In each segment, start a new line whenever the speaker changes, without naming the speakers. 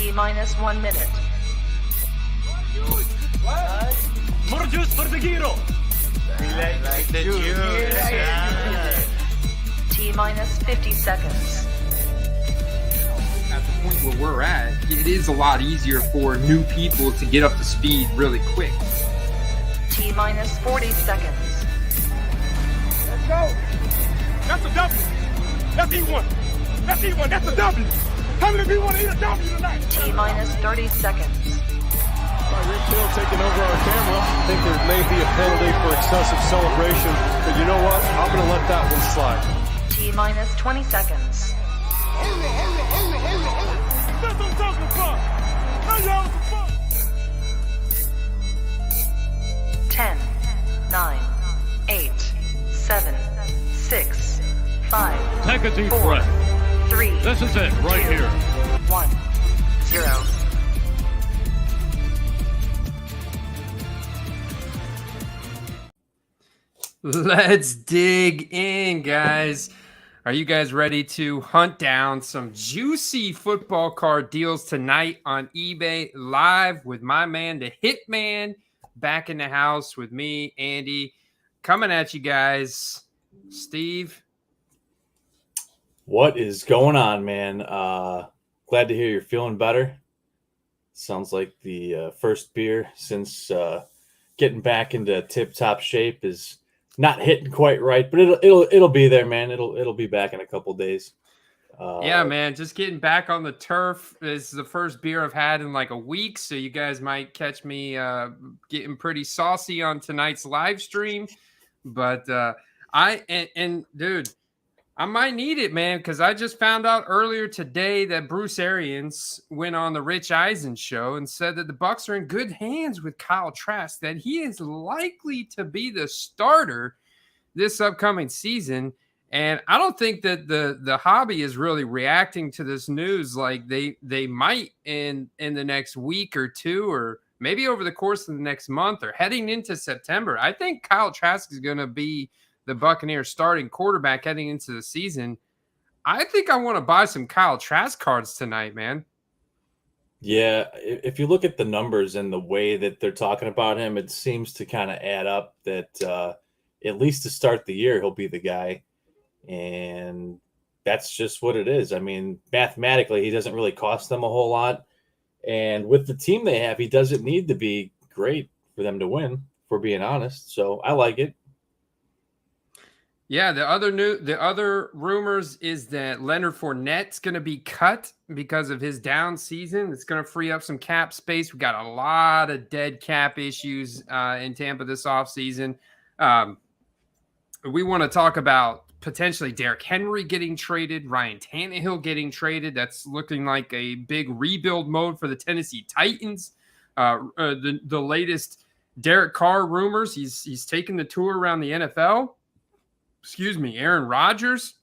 T-minus 1 minute.
More juice for the gyro.
Like the juice.
T-minus 50 seconds.
At the point where we're at, it is a lot easier for new people to get up to speed really quick.
T-minus 40 seconds.
Let's go. That's a W. That's E1. That's E1. That's a W. How many people want to eat a W tonight?
T-minus 30 seconds.
Rick Hill taking over our camera. I think there may be a penalty for excessive celebration, but you know what? I'm going to let that one slide.
T-minus 20 seconds.
That's what I'm talking about. Now you having some fun.
10, 9, 8, 7, 6, 5,
Take a deep
4,
breath.
3,
This is it, right
2,
here.
1, 0.
Let's dig in, guys. Are you guys ready to hunt down some juicy football card deals tonight on eBay live with my man, the Hitman, back in the house with me, Andy, coming at you guys. Steve.
What is going on, man? Glad to hear you're feeling better. Sounds like the first beer since getting back into tip-top shape is not hitting quite right, but it'll be there, man. It'll be back in a couple days.
Yeah, man, just getting back on the turf is the first beer I've had in like a week, so you guys might catch me getting pretty saucy on tonight's live stream. But dude, I might need it, man, because I just found out earlier today that Bruce Arians went on the Rich Eisen show and said that the Bucs are in good hands with Kyle Trask, that he is likely to be the starter this upcoming season. And I don't think that the hobby is really reacting to this news like they might in the next week or two, or maybe over the course of the next month or heading into September. I think Kyle Trask is going to be the Buccaneers starting quarterback heading into the season. I think I want to buy some Kyle Trask cards tonight, man.
Yeah, if you look at the numbers and the way that they're talking about him, it seems to kind of add up that at least to start the year, he'll be the guy. And that's just what it is. I mean, mathematically, he doesn't really cost them a whole lot. And with the team they have, he doesn't need to be great for them to win, if we're being honest. So I like it.
Yeah, the other rumors is that Leonard Fournette's going to be cut because of his down season. It's going to free up some cap space. We got a lot of dead cap issues in Tampa this offseason. We want to talk about potentially Derrick Henry getting traded, Ryan Tannehill getting traded. That's looking like a big rebuild mode for the Tennessee Titans. The latest Derek Carr rumors, he's taking the tour around the NFL. Excuse me, Aaron Rodgers.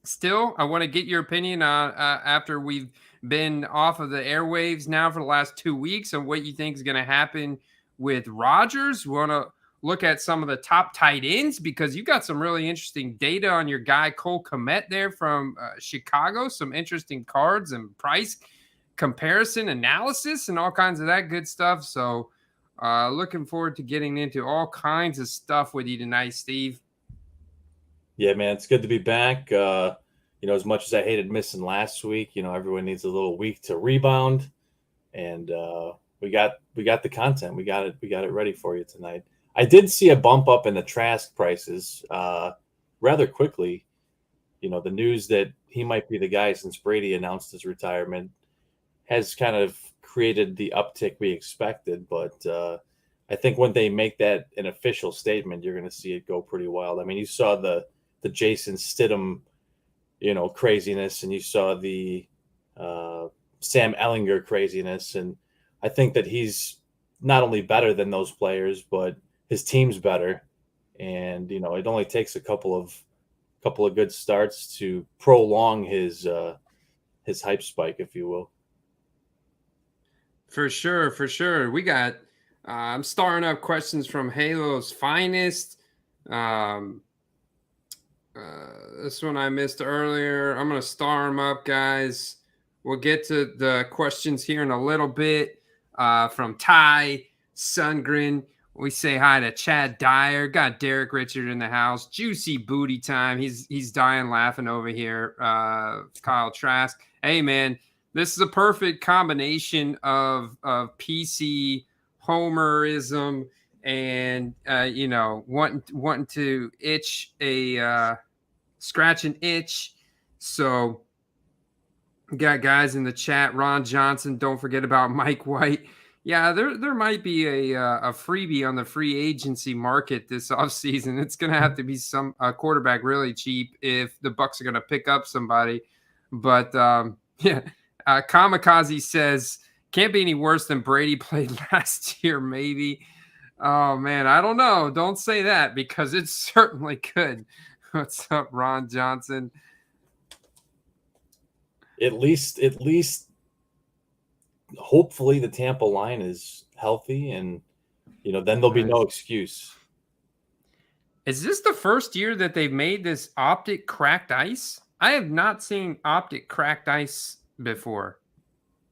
Still, I want to get your opinion on after we've been off of the airwaves now for the last 2 weeks on what you think is going to happen with Rodgers. We want to look at some of the top tight ends because you got some really interesting data on your guy Cole Kmet there from Chicago. Some interesting cards and price comparison analysis and all kinds of that good stuff. So looking forward to getting into all kinds of stuff with you tonight, Steve.
Yeah, man, it's good to be back. As much as I hated missing last week, everyone needs a little week to rebound, and we got the content. We got it ready for you tonight. I did see a bump up in the Trask prices rather quickly. The news that he might be the guy since Brady announced his retirement has kind of created the uptick we expected, but I think when they make that an official statement, you're going to see it go pretty wild. I mean, you saw the Jason Stidham, craziness, and you saw the Sam Ellinger craziness. And I think that he's not only better than those players, but his team's better. And, it only takes a couple of good starts to prolong his hype spike, if you will.
For sure. We got, I'm starting up questions from Halo's Finest. This one I missed earlier. I'm going to star them up, guys. We'll get to the questions here in a little bit. From Ty Sundgren, we say hi to Chad Dyer. Got Derek Richard in the house. Juicy booty time. He's dying laughing over here. Kyle Trask. Hey man, this is a perfect combination of PC homerism and wanting to scratch an itch. So we got guys in the chat. Ron Johnson, don't forget about Mike White. Yeah, there might be a freebie on the free agency market this offseason. It's going to have to be a quarterback really cheap if the Bucs are going to pick up somebody. But Kamikaze says can't be any worse than Brady played last year. Maybe. Oh man, I don't know. Don't say that because it certainly could. What's up, Ron Johnson?
At least hopefully the Tampa line is healthy and then there'll be no excuse.
Is this the first year that they've made this optic cracked ice? I have not seen optic cracked ice before.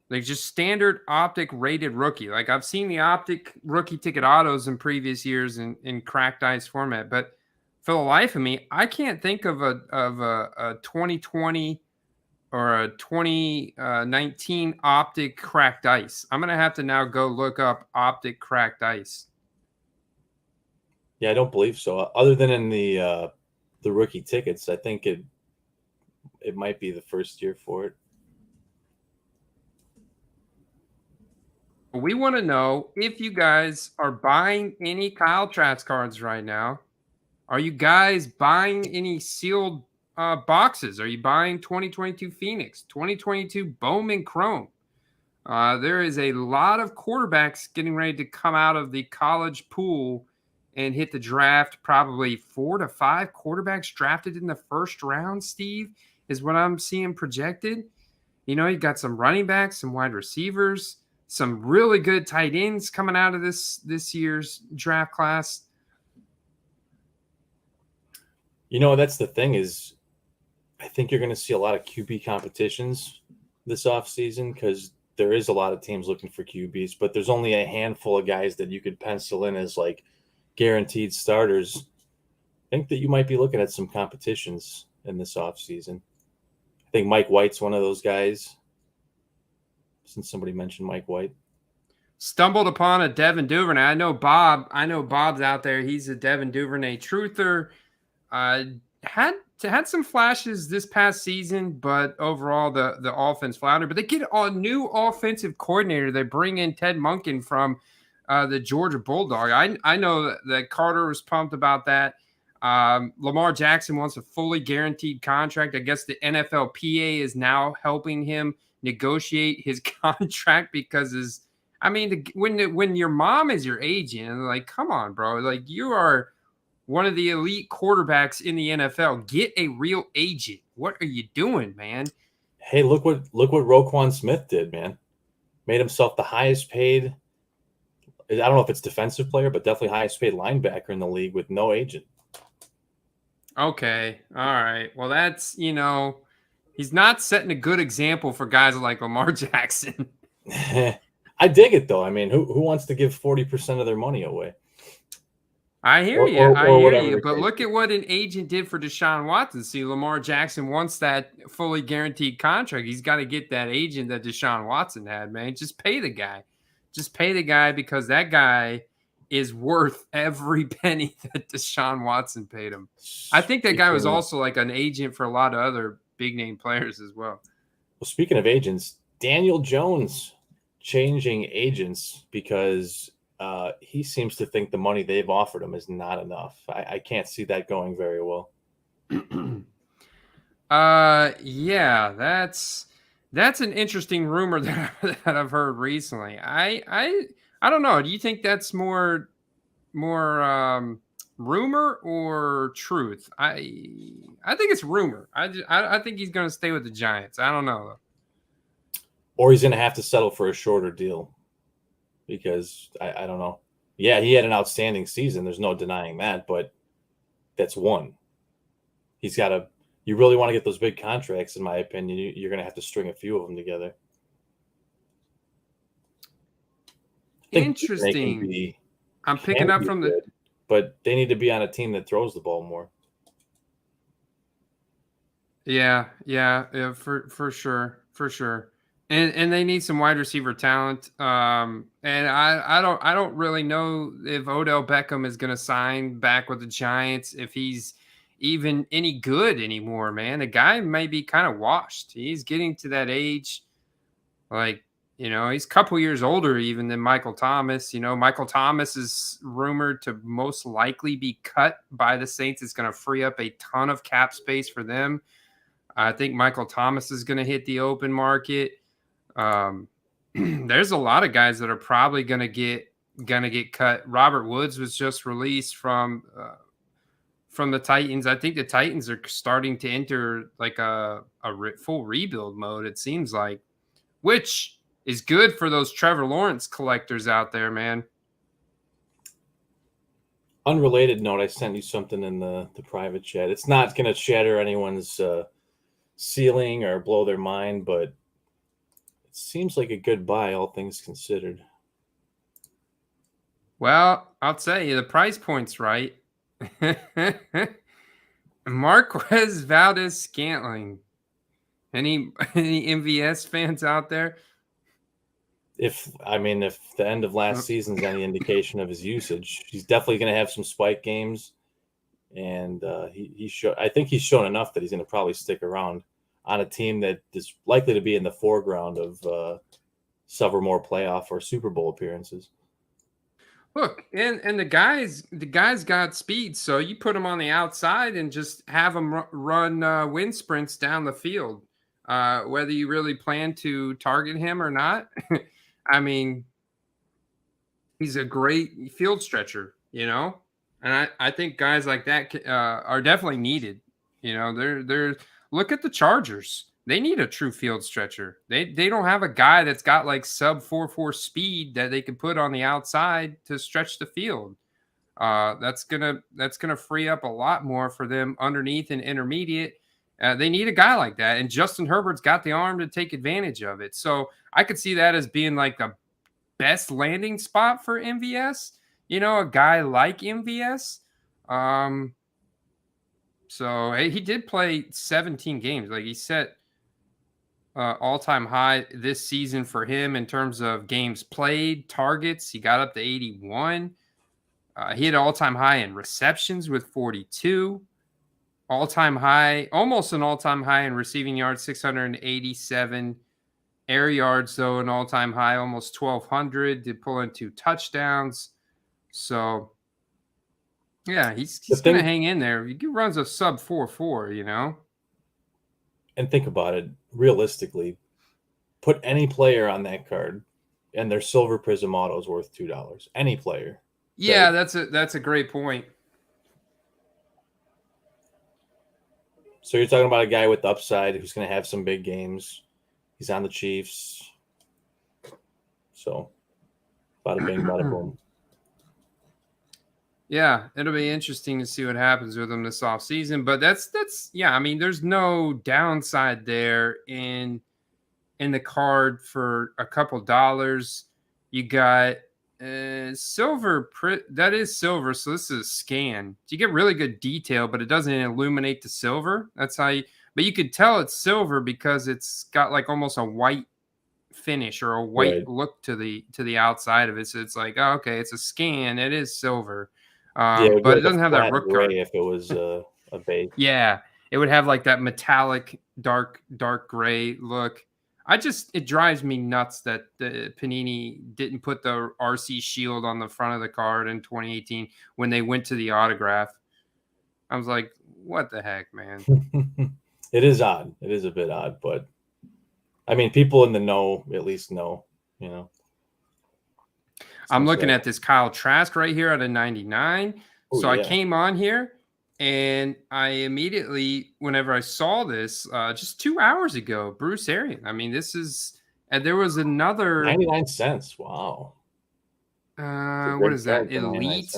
Like just standard optic rated rookie. Like I've seen the optic rookie ticket autos in previous years in cracked ice format, but for the life of me, I can't think of a 2020 or a 2019 optic cracked ice. I'm going to have to now go look up optic cracked ice.
Yeah, I don't believe so. Other than in the rookie tickets, I think it might be the first year for it.
We want to know if you guys are buying any Kyle Trask cards right now. Are you guys buying any sealed boxes? Are you buying 2022 Phoenix, 2022 Bowman Chrome? There is a lot of quarterbacks getting ready to come out of the college pool and hit the draft. Probably 4 to 5 quarterbacks drafted in the first round, Steve, is what I'm seeing projected. You got some running backs, some wide receivers, some really good tight ends coming out of this year's draft class.
That's the thing is I think you're going to see a lot of QB competitions this offseason because there is a lot of teams looking for QBs, but there's only a handful of guys that you could pencil in as like guaranteed starters. I think that you might be looking at some competitions in this offseason. I think Mike White's one of those guys, since somebody mentioned Mike White.
Stumbled upon a Devin Duvernay. I know Bob's out there. He's a Devin Duvernay truther. Had some flashes this past season, but overall the offense floundered. But they get a new offensive coordinator. They bring in Ted Monken from the Georgia Bulldog. I know that Carter was pumped about that. Lamar Jackson wants a fully guaranteed contract. I guess the NFLPA is now helping him negotiate his contract because when your mom is your agent, like, come on, bro, like you are one of the elite quarterbacks in the NFL. Get a real agent. What are you doing, man?
Hey, look what Roquan Smith did, man. Made himself the highest paid. I don't know if it's defensive player, but definitely highest paid linebacker in the league with no agent.
Okay. All right. Well, that's, he's not setting a good example for guys like Lamar Jackson.
I dig it, though. I mean, who wants to give 40% of their money away?
I hear you. But look at what an agent did for Deshaun Watson. See, Lamar Jackson wants that fully guaranteed contract. He's got to get that agent that Deshaun Watson had, man. Just pay the guy. Just pay the guy because that guy is worth every penny that Deshaun Watson paid him. I think that guy was also like an agent for a lot of other big-name players as well.
Well, speaking of agents, Daniel Jones changing agents because he seems to think the money they've offered him is not enough. I can't see that going very well.
Yeah, that's an interesting rumor that I've heard recently. I don't know. Do you think that's more rumor or truth? I think it's rumor. I think he's going to stay with the Giants. I don't know though.
Or he's going to have to settle for a shorter deal because I don't know. Yeah, he had an outstanding season. There's no denying that, but that's one. He's got to you really want to get those big contracts, in my opinion, you're going to have to string a few of them together.
Interesting. I'm picking up from
good, but they need to be on a team that throws the ball more.
Yeah, for sure. And they need some wide receiver talent. And I don't really know if Odell Beckham is going to sign back with the Giants, if he's even any good anymore, man. The guy may be kind of washed. He's getting to that age, like, you know, he's a couple years older even than Michael Thomas. You know, Michael Thomas is rumored to most likely be cut by the Saints. It's going to free up a ton of cap space for them. I think Michael Thomas is going to hit the open market. There's a lot of guys that are probably going to get cut. Robert Woods was just released from the Titans. I think the Titans are starting to enter like a full rebuild mode, it seems like, which is good for those Trevor Lawrence collectors out there, man.
Unrelated note, I sent you something in the private chat. It's not going to shatter anyone's ceiling or blow their mind, but it seems like a good buy, all things considered.
Well, I'll tell you, the price point's right. Marquez Valdez-Scantling. Any MVS fans out there?
If the end of last season's any indication of his usage, he's definitely going to have some spike games, and I think he's shown enough that he's going to probably stick around on a team that is likely to be in the foreground of several more playoff or Super Bowl appearances.
Look, and the guy's got speed, so you put him on the outside and just have him run wind sprints down the field, whether you really plan to target him or not. I mean, he's a great field stretcher, you know, and I think guys like that are definitely needed. You know, they're look at the Chargers. They need a true field stretcher. They don't have a guy that's got like sub 4.4 speed that they can put on the outside to stretch the field. That's gonna free up a lot more for them underneath and intermediate. They need a guy like that, and Justin Herbert's got the arm to take advantage of it. So I could see that as being like the best landing spot for MVS. You know, a guy like MVS. So hey, he did play 17 games. Like he set all-time high this season for him in terms of games played, targets. He got up to 81. He had an all-time high in receptions with 42. All-time high, almost an all-time high in receiving yards, 687. Air yards, though, an all-time high, almost 1,200. Did pull in 2 touchdowns. So, yeah, he's going to hang in there. He runs a sub 4.4, you know.
And think about it, realistically, put any player on that card, and their Silver Prism auto is worth $2. Any player.
Yeah, that's a great point.
So you're talking about a guy with upside who's going to have some big games. He's on the Chiefs. So, bada bing, bada boom.
Yeah, it'll be interesting to see what happens with him this offseason. But that's yeah, I mean, there's no downside there in the card for a couple dollars. You got silver, that is silver, so this is a scan. You get really good detail, but it doesn't illuminate the silver. That's how but you could tell it's silver because it's got like almost a white finish or a white look to the outside of it. So it's like, oh, okay, it's a scan. It is silver. But it doesn't have that rook card.
If it was a base.
Yeah, it would have like that metallic dark gray look. It drives me nuts that the Panini didn't put the RC shield on the front of the card in 2018 when they went to the autograph. I was like, what the heck, man?
It is odd. It is a bit odd, but I mean, people in the know at least know, you know.
I'm looking at this Kyle Trask right here at a 99.
Ooh,
so
yeah.
I came on here and I immediately, whenever I saw this just 2 hours ago, Bruce Arian. I mean, this is, and there was another
99 cents. Wow.
What is that? Elite.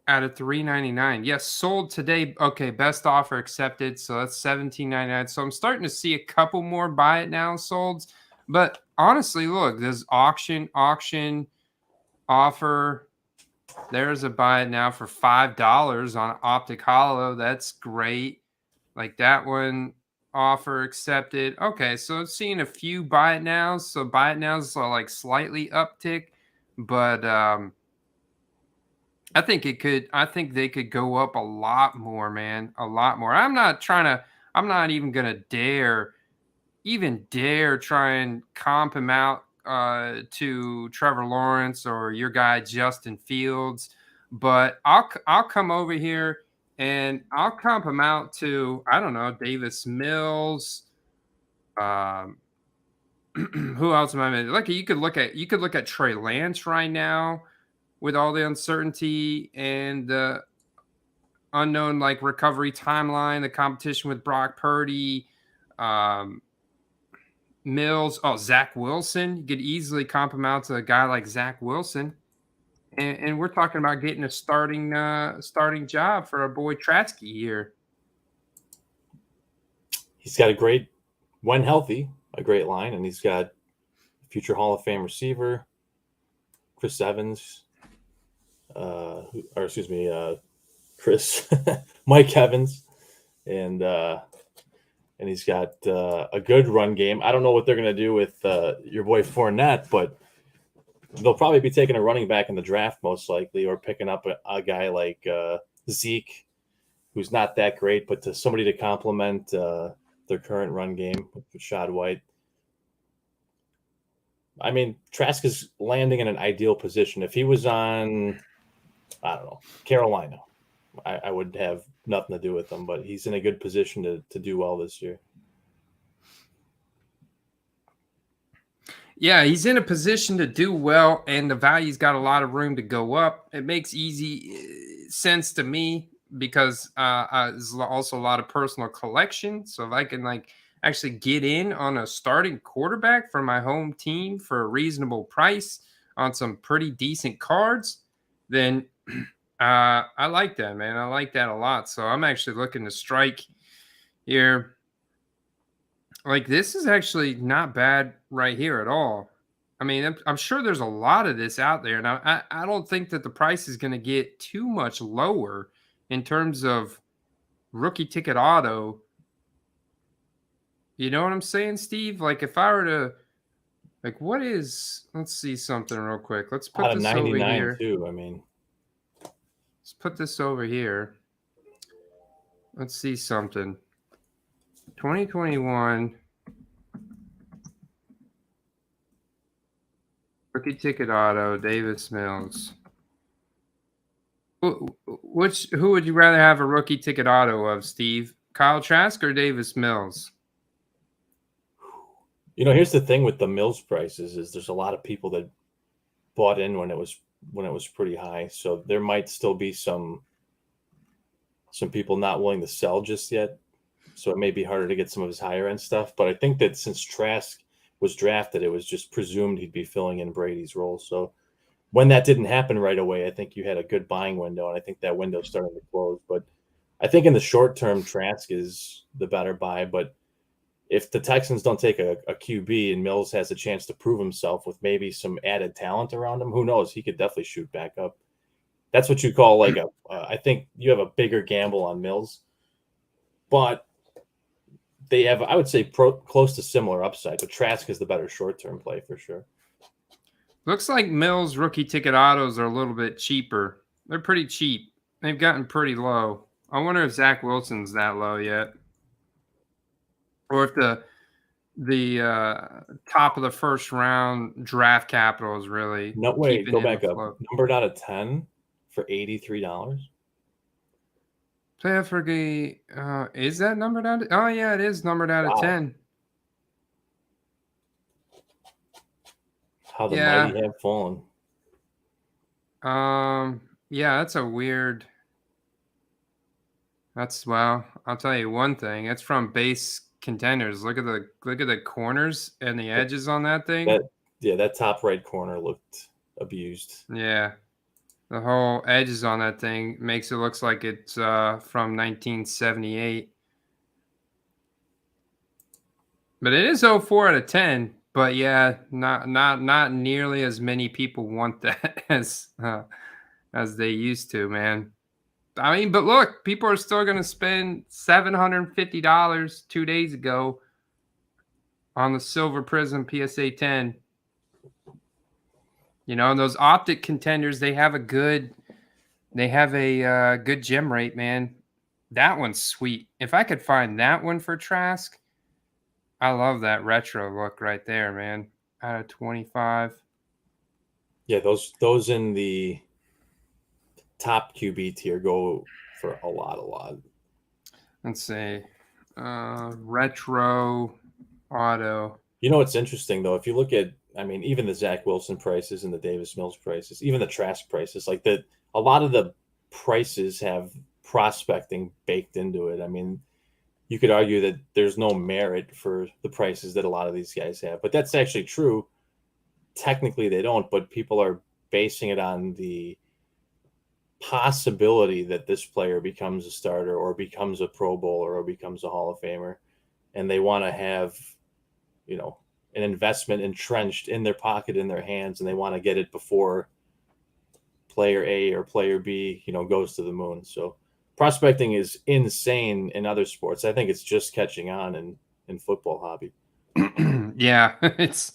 out of $399. Yes, sold today. Okay, best offer accepted. So that's $17.99. So I'm starting to see a couple more buy it now solds. But honestly, look, there's auction, offer. There's a buy it now for $5 on Optic Hollow. That's great. Like that one, offer accepted. Okay, so I'm seeing a few buy it nows. So buy it nows are like slightly uptick, but I think they could go up a lot more, man. A lot more. I'm not even gonna dare try and comp him out to Trevor Lawrence or your guy Justin Fields. But I'll come over here and I'll comp him out to, I don't know, Davis Mills. Who else am I missing? Like you could look at Trey Lance right now with all the uncertainty and the unknown like recovery timeline, the competition with Brock Purdy, Mills. Oh, Zach Wilson. You could easily comp him out to a guy like Zach Wilson. And we're talking about getting a starting job for our boy Trask here.
He's got when healthy, a great line, and he's got future Hall of Fame receiver Chris Evans, Mike Evans, and he's got a good run game. I don't know what they're going to do with your boy Fournette, but they'll probably be taking a running back in the draft most likely, or picking up a guy like Zeke, who's not that great, but to somebody to complement their current run game with Rashad White. I mean, Trask is landing in an ideal position. If he was on, I don't know, Carolina, I would have nothing to do with him, but he's in a good position to do well this year.
Yeah, he's in a position to do well, and the value's got a lot of room to go up. It makes easy sense to me because there's also a lot of personal collection. So if I can actually get in on a starting quarterback for my home team for a reasonable price on some pretty decent cards, then I like that, man. I like that a lot. So I'm actually looking to strike here. Like, this is actually not bad right here at all. I mean, I'm sure there's a lot of this out there. Now, I don't think that the price is going to get too much lower in terms of rookie ticket auto. You know what I'm saying, Steve? Like, if I were to, like, let's see something real quick. Let's put this over here.
Too, I mean.
Let's put this over here. Let's see something. 2021 rookie ticket auto, Davis Mills. Who would you rather have a rookie ticket auto of, Steve? Kyle Trask or Davis Mills?
You know, here's the thing with the Mills prices is there's a lot of people that bought in when it was pretty high. So there might still be some people not willing to sell just yet. So it may be harder to get some of his higher end stuff. But I think that since Trask was drafted, it was just presumed he'd be filling in Brady's role. So when that didn't happen right away, I think you had a good buying window, and I think that window's starting to close. But I think in the short term, Trask is the better buy. But if the Texans don't take a QB and Mills has a chance to prove himself with maybe some added talent around him, who knows? He could definitely shoot back up. That's what you call I think you have a bigger gamble on Mills. But they have, I would say, close to similar upside, but Trask is the better short-term play for sure.
Looks like Mills rookie ticket autos are a little bit cheaper. They're pretty cheap. They've gotten pretty low. I wonder if Zach Wilson's that low yet, or if the top of the first round draft capital is really
no way. Go back up. Numbered out of 10 for $83.
Playoff rookie, is that numbered out? Oh yeah, it is numbered out of 10.
How the mighty have fallen.
Yeah, that's a weird. I'll tell you one thing. It's from Base Contenders. Look at the corners and the edges on that thing.
That top right corner looked abused.
Yeah. The whole edges on that thing makes it looks like it's from 1978. But it is 04 out of 10. But yeah, not nearly as many people want that as they used to, man. I mean, but look, people are still going to spend $750 2 days ago on the Silver Prism PSA 10. You know, and those optic contenders, they have a good gem rate, man. That one's sweet. If I could find that one for Trask, I love that retro look right there, man. Out of 25.
Yeah, those in the top QB tier go for a lot.
Let's see. Retro auto.
You know what's interesting though? If you look at, I mean, even the Zach Wilson prices and the Davis Mills prices, even the Trask prices, like a lot of the prices have prospecting baked into it. I mean, you could argue that there's no merit for the prices that a lot of these guys have, but that's actually true. Technically, they don't, but people are basing it on the possibility that this player becomes a starter or becomes a Pro Bowler or becomes a Hall of Famer, and they want to have, you know, an investment entrenched in their pocket, in their hands, and they want to get it before player A or player B, you know, goes to the moon. So prospecting is insane in other sports. I think it's just catching on in football hobby.
Yeah, it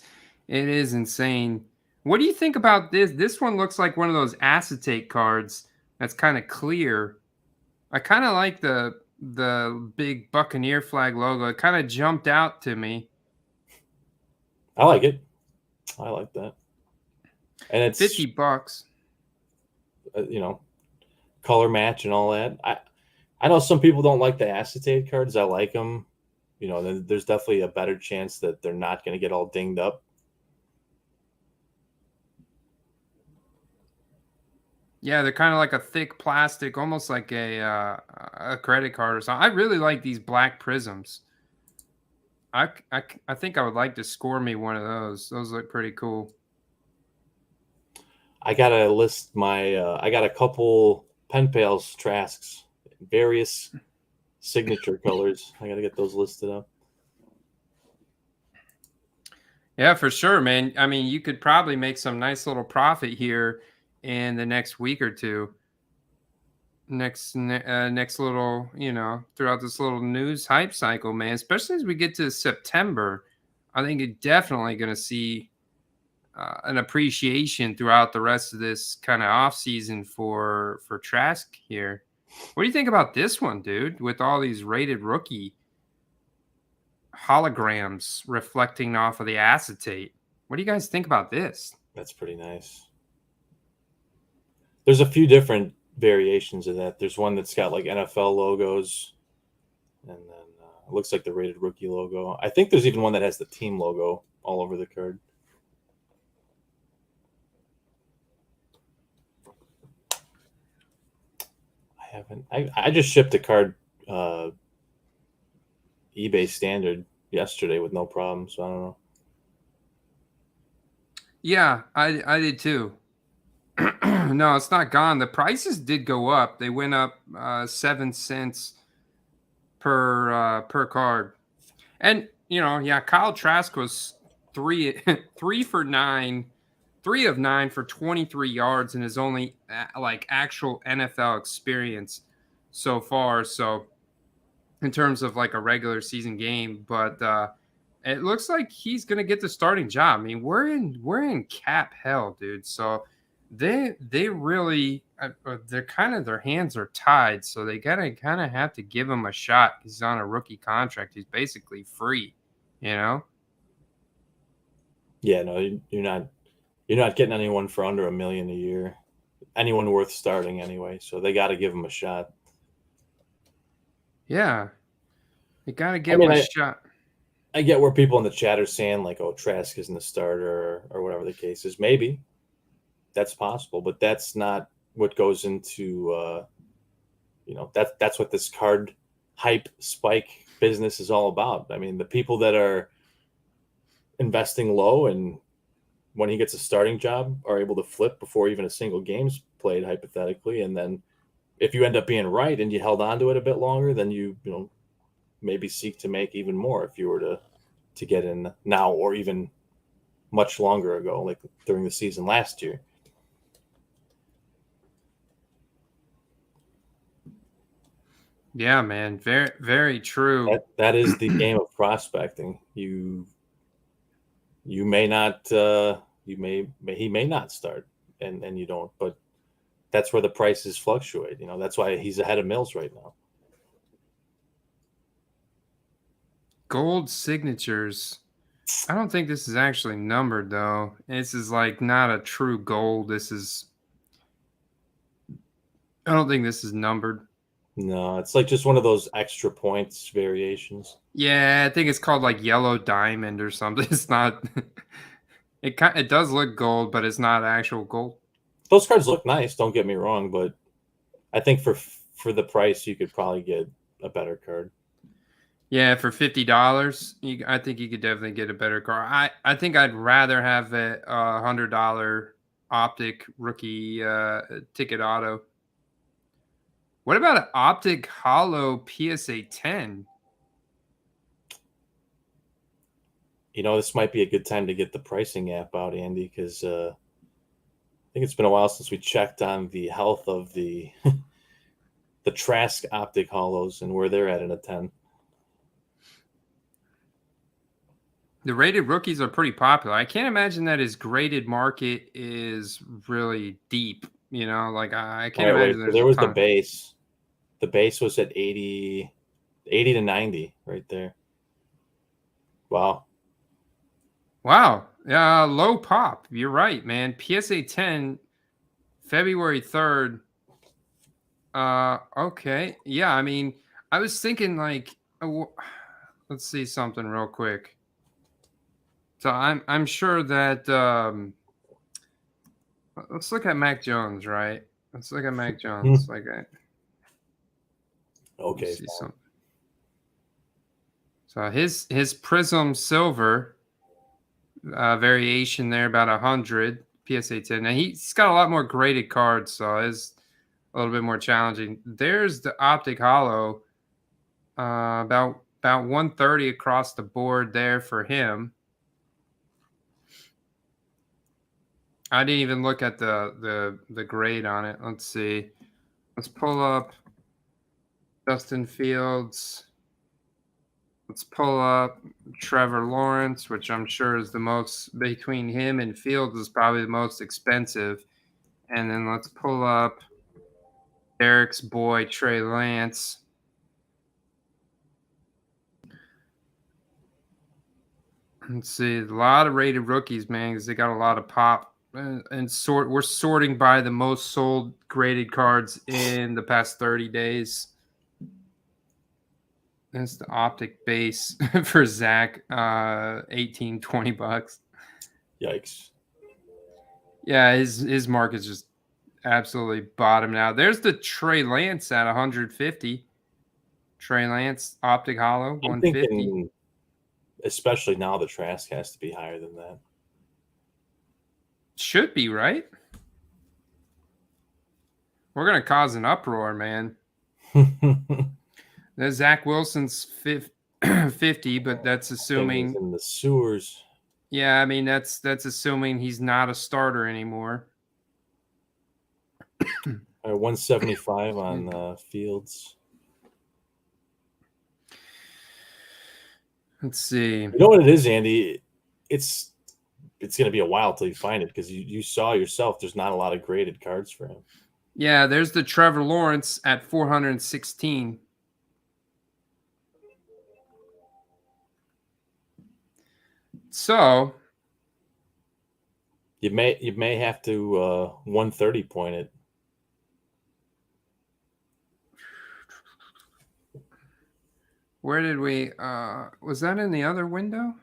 is insane. What do you think about this? This one looks like one of those acetate cards that's kind of clear. I kind of like the big Buccaneer flag logo. It kind of jumped out to me.
I like it. I like that. And it's
$50.
You know, color match and all that. I know some people don't like the acetate cards. I like them. You know, there's definitely a better chance that they're not going to get all dinged up.
Yeah, they're kind of like a thick plastic, almost like a credit card or something. I really like these black prisms. I think I would like to score me one of those. Those look pretty cool.
I gotta list my. I got a couple pen pals Trasks, various signature colors. I gotta get those listed up.
Yeah, for sure, man. I mean, you could probably make some nice little profit here in the next week or two. Next little, you know, throughout this little news hype cycle, man. Especially as we get to September, I think you're definitely going to see an appreciation throughout the rest of this kind of off season for Trask here. What do you think about this one, dude? With all these rated rookie holograms reflecting off of the acetate. What do you guys think about this?
That's pretty nice. There's a few different variations of that. There's one that's got like NFL logos, and then it looks like the rated rookie logo. I think there's even one that has the team logo all over the card. I just shipped a card eBay standard yesterday with no problem, so I don't know.
Yeah, I did too. No, it's not gone. The prices did go up. They went up 7 cents per card. And you know, yeah, Kyle Trask was 3 of 9 for 23 yards in his only like actual NFL experience so far. So in terms of like a regular season game, but it looks like he's gonna get the starting job. I mean, we're in cap hell, dude. So they really they're kind of, their hands are tied. So they gotta kind of have to give him a shot. He's on a rookie contract. He's basically free, you know.
Yeah, no, you're not getting anyone for under $1 million a year. Anyone worth starting anyway. So they got to give him a shot.
Yeah, you got to give him a shot.
I get where people in the chat are saying like, "Oh, Trask isn't a starter," or whatever the case is. Maybe that's possible, but that's not what goes into. You know, that's what this card hype spike business is all about. I mean, the people that are investing low and when he gets a starting job are able to flip before even a single game's played hypothetically, and then if you end up being right and you held on to it a bit longer, then you maybe seek to make even more if you were to get in now or even much longer ago, like during the season last year.
Yeah, man. Very, very true.
That is the game of prospecting. You may not, he may not start, and you don't, but that's where the prices fluctuate. That's why he's ahead of Mills right now.
Gold signatures. I don't think this is actually numbered, though. This is like not a true gold. I don't think this is numbered.
No, it's like just one of those extra points variations.
Yeah, I think it's called like yellow diamond or something. It's not. It does look gold, but it's not actual gold.
Those cards look nice. Don't get me wrong, but I think for the price, you could probably get a better card.
Yeah, for $50, I think you could definitely get a better card. I think I'd rather have a $100 optic rookie ticket auto. What about an optic hollow PSA 10?
This might be a good time to get the pricing app out, Andy, because I think it's been a while since we checked on the health of the the Trask optic hollows and where they're at in a 10.
The rated rookies are pretty popular. I can't imagine that his graded market is really deep. Like I can't imagine.
So there was the base. The base was at 80 to 90 right there. Wow.
Yeah, low pop. You're right, man. PSA 10, February 3rd. Okay. Yeah, I mean, I was thinking like, let's see something real quick. So I'm sure that let's look at Mac Jones, right? Let's look at Mac Jones.
Okay.
So his Prism Silver variation there, about 100 PSA 10. Now he's got a lot more graded cards, so it's a little bit more challenging. There's the Optic Hollow, about 130 across the board there for him. I didn't even look at the grade on it. Let's see. Let's pull up Justin Fields. Let's pull up Trevor Lawrence, which I'm sure is the most, between him and Fields, is probably the most expensive. And then let's pull up Derek's boy, Trey Lance. Let's see. A lot of rated rookies, man, because they got a lot of pop. We're sorting by the most sold graded cards in the past 30 days. That's the optic base for Zach, $18, $20.
Yikes.
Yeah, his market's just absolutely bottomed out. There's the Trey Lance at 150. Trey Lance optic hollow 150.
Thinking, especially now, the Trask has to be higher than that.
Should be, right? We're gonna cause an uproar, man. There's Zach Wilson's 50, but that's assuming
he's in the sewers.
Yeah, I mean that's assuming he's not a starter anymore.
175 on Fields.
Let's see.
You know what it is, Andy? It's going to be a while till you find it because you saw yourself. There's not a lot of graded cards for him.
Yeah, there's the Trevor Lawrence at 416. So
you may have to 130 point it.
Where did we was that in the other window?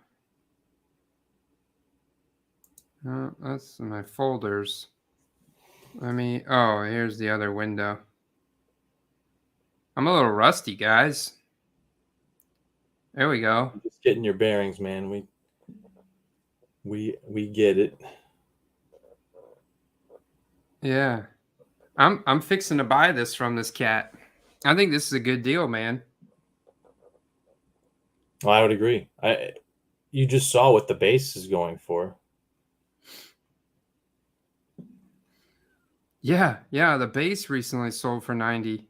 That's in my folders. Here's the other window. I'm a little rusty, guys. There we go.
Just getting your bearings, man. We get it.
Yeah. I'm fixing to buy this from this cat. I think this is a good deal, man.
Well, I would agree. You just saw what the base is going for.
Yeah, the base recently sold for 90.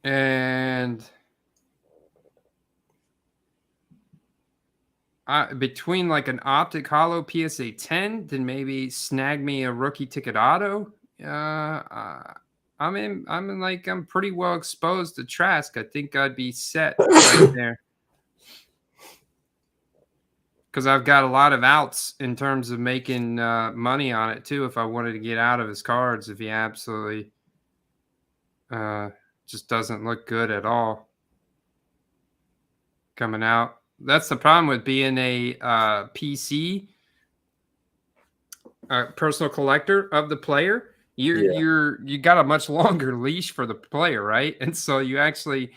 And between like an optic hollow PSA 10, then maybe snag me a rookie ticket auto. I'm pretty well exposed to Trask. I think I'd be set right there. Because I've got a lot of outs in terms of making money on it too. If I wanted to get out of his cards, if he absolutely just doesn't look good at all coming out. That's the problem with being a PC personal collector of the player. You got a much longer leash for the player, right? And so you actually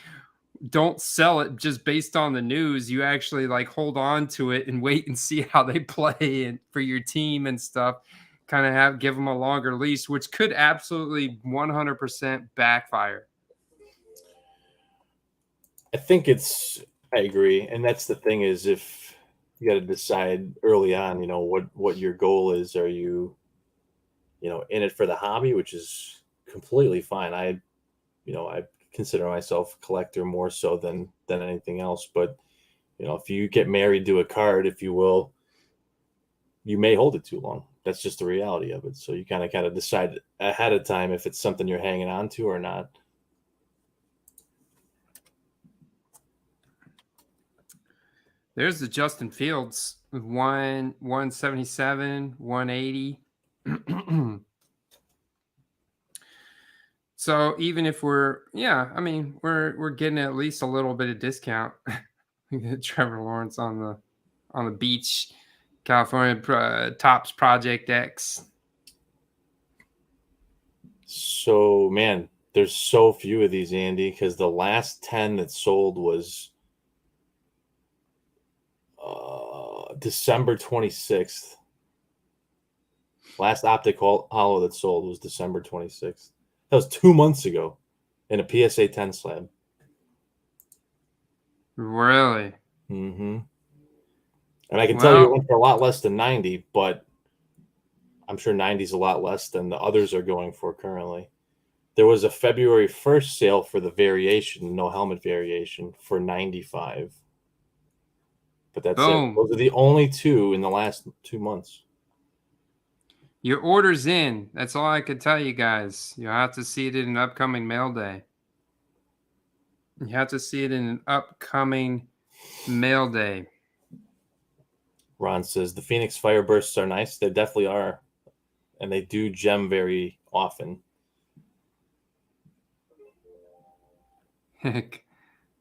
don't sell it just based on the news. You actually like hold on to it and wait and see how they play and for your team and stuff. Kind of give them a longer leash, which could absolutely 100% backfire.
I agree. And that's the thing is if you got to decide early on, what your goal is. Are you, in it for the hobby, which is completely fine. I consider myself a collector more so than anything else. But, if you get married to a card, if you will, you may hold it too long. That's just the reality of it. So you kind of decide ahead of time if it's something you're hanging on to or not.
There's the Justin Fields with 177, 180. So even if we're getting at least a little bit of discount. Trevor Lawrence on the beach, California, Tops Project X.
So man, there's so few of these, Andy, because the last 10 that sold was December 26th. Last optic hollow that sold was December 26th. That was 2 months ago in a PSA 10 slab.
Really?
Mm-hmm. And I can tell you it went for a lot less than 90, but I'm sure 90 is a lot less than the others are going for currently. There was a February 1st sale for the variation, no helmet variation, for 95. But that's it. Those are the only two in the last 2 months.
Your order's in. That's all I could tell you guys. You'll have to see it in an upcoming mail day. You have to see it in an upcoming mail day.
Ron says the Phoenix Firebursts are nice. They definitely are. And they do gem very often.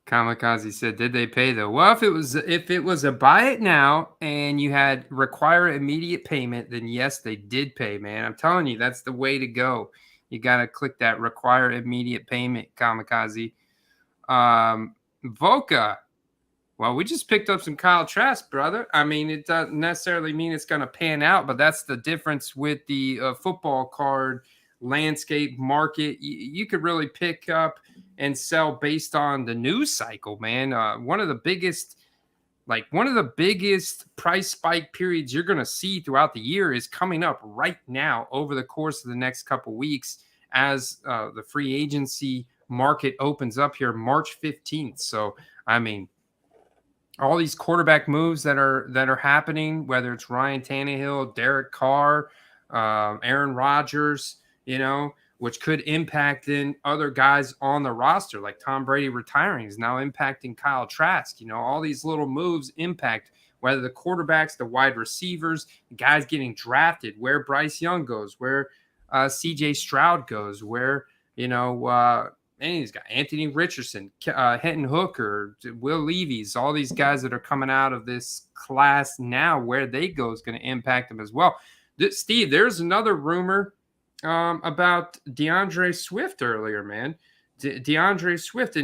Kamikaze said, did they pay though? Well, if it was a buy it now and you had require immediate payment, then yes, they did pay, man. I'm telling you, that's the way to go. You got to click that require immediate payment, Kamikaze. Voca. Well, we just picked up some Kyle Trask, brother. I mean, it doesn't necessarily mean it's going to pan out, but that's the difference with the football card landscape market. You could really pick up and sell based on the news cycle, man. One of the biggest price spike periods you're going to see throughout the year is coming up right now over the course of the next couple weeks as the free agency market opens up here March 15th. So, I mean, all these quarterback moves that are happening, whether it's Ryan Tannehill, Derek Carr, Aaron Rodgers, which could impact then other guys on the roster, like Tom Brady retiring is now impacting Kyle Trask. All these little moves impact whether the quarterbacks, the wide receivers, the guys getting drafted, where Bryce Young goes, where CJ Stroud goes, where, any of these guys, Anthony Richardson, Hinton Hooker, Will Levy's, all these guys that are coming out of this class now, where they go is going to impact them as well. Steve, there's another rumor about DeAndre Swift earlier, man. DeAndre Swift.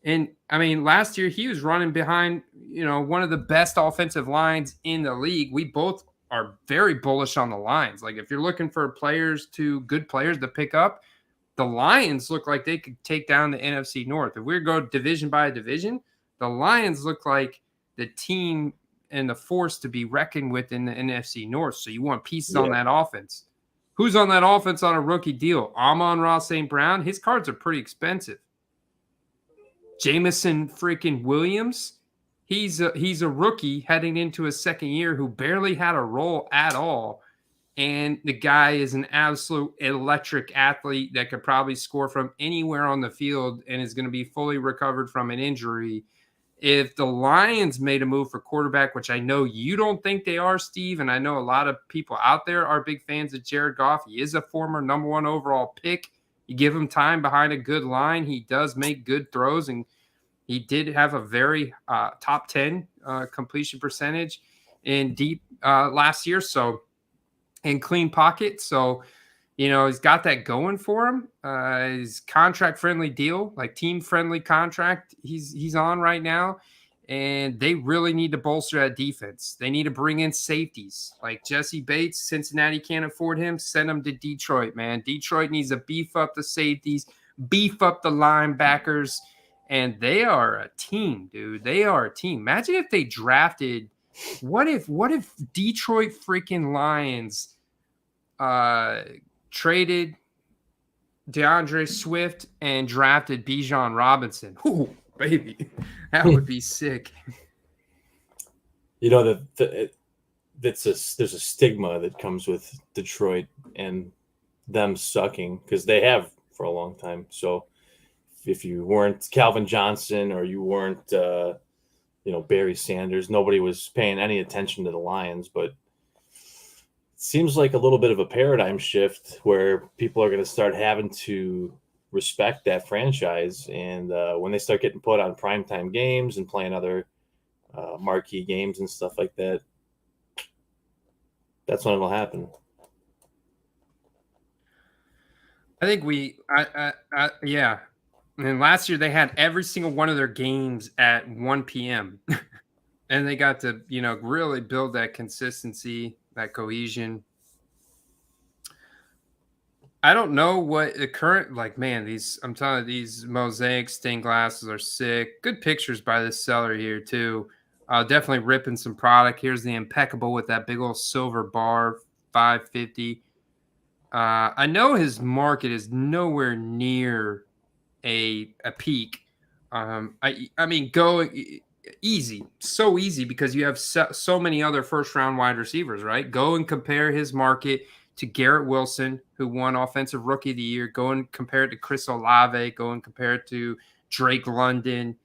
And I mean, last year he was running behind, one of the best offensive lines in the league. We both are very bullish on the Lions. Like, if you're looking for good players to pick up, the Lions look like they could take down the NFC North. If we go division by division, the Lions look like the team and the force to be reckoned with in the NFC North. So you want pieces on that offense. Who's on that offense on a rookie deal? Amon-Ra St. Brown. His cards are pretty expensive. Jameson freaking Williams. He's a rookie heading into his second year who barely had a role at all. And the guy is an absolute electric athlete that could probably score from anywhere on the field and is going to be fully recovered from an injury. If the Lions made a move for quarterback, which I know you don't think they are, Steve, and I know a lot of people out there are big fans of Jared Goff. He is a former number 1 overall pick. You give him time behind a good line, he does make good throws, and he did have a very top 10 completion percentage in deep last year. So, in clean pocket. So, he's got that going for him. His contract-friendly deal, like team-friendly contract, he's on right now. And they really need to bolster that defense. They need to bring in safeties. Like Jesse Bates, Cincinnati can't afford him. Send him to Detroit, man. Detroit needs to beef up the safeties, beef up the linebackers. And they are a team, dude. They are a team. Imagine if they drafted – what if Detroit freaking Lions traded DeAndre Swift and drafted Bijan Robinson? Ooh, baby. That would be sick.
There's a stigma that comes with Detroit and them sucking because they have for a long time. So if you weren't Calvin Johnson or you weren't Barry Sanders, nobody was paying any attention to the Lions. But it seems like a little bit of a paradigm shift where people are going to start having to respect that franchise. And when they start getting put on primetime games and playing other marquee games and stuff like that, that's when it'll happen.
I think yeah. And last year they had every single one of their games at 1 p.m. and they got to, really build that consistency, that cohesion. I don't know what the current, I'm telling you, these mosaic stained glasses are sick. Good pictures by this seller here too. Definitely ripping some product. Here's the impeccable with that big old silver bar, $550. I know his market is nowhere near a peak. I mean, go easy, so easy because you have so many other first round wide receivers, right? Go and compare his market to Garrett Wilson, who won Offensive Rookie of the Year. Go and compare it to Chris Olave. Go and compare it to Drake London.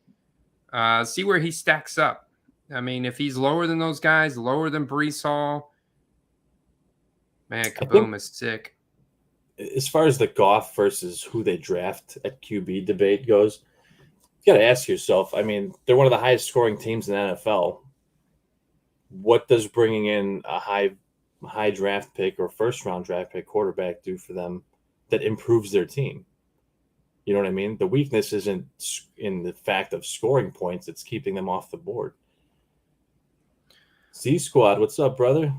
See where he stacks up. I mean, if he's lower than those guys, lower than Breece Hall, man, Kaboom is sick.
As far as the Goff versus who they draft at QB debate goes, you got to ask yourself, I mean, they're one of the highest scoring teams in the NFL. What does bringing in a high draft pick or first round draft pick quarterback do for them that improves their team? You know what I mean? The weakness isn't in the fact of scoring points. It's keeping them off the board. Z Squad, what's up, brother?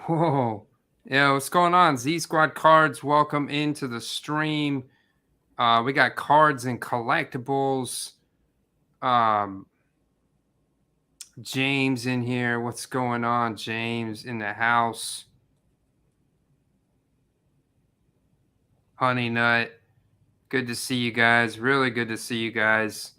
Whoa. Yeah, what's going on? Z Squad Cards, welcome into the stream. We got cards and collectibles. James in here. What's going on, James, in the house? Honey Nut. Good to see you guys. Really good to see you guys.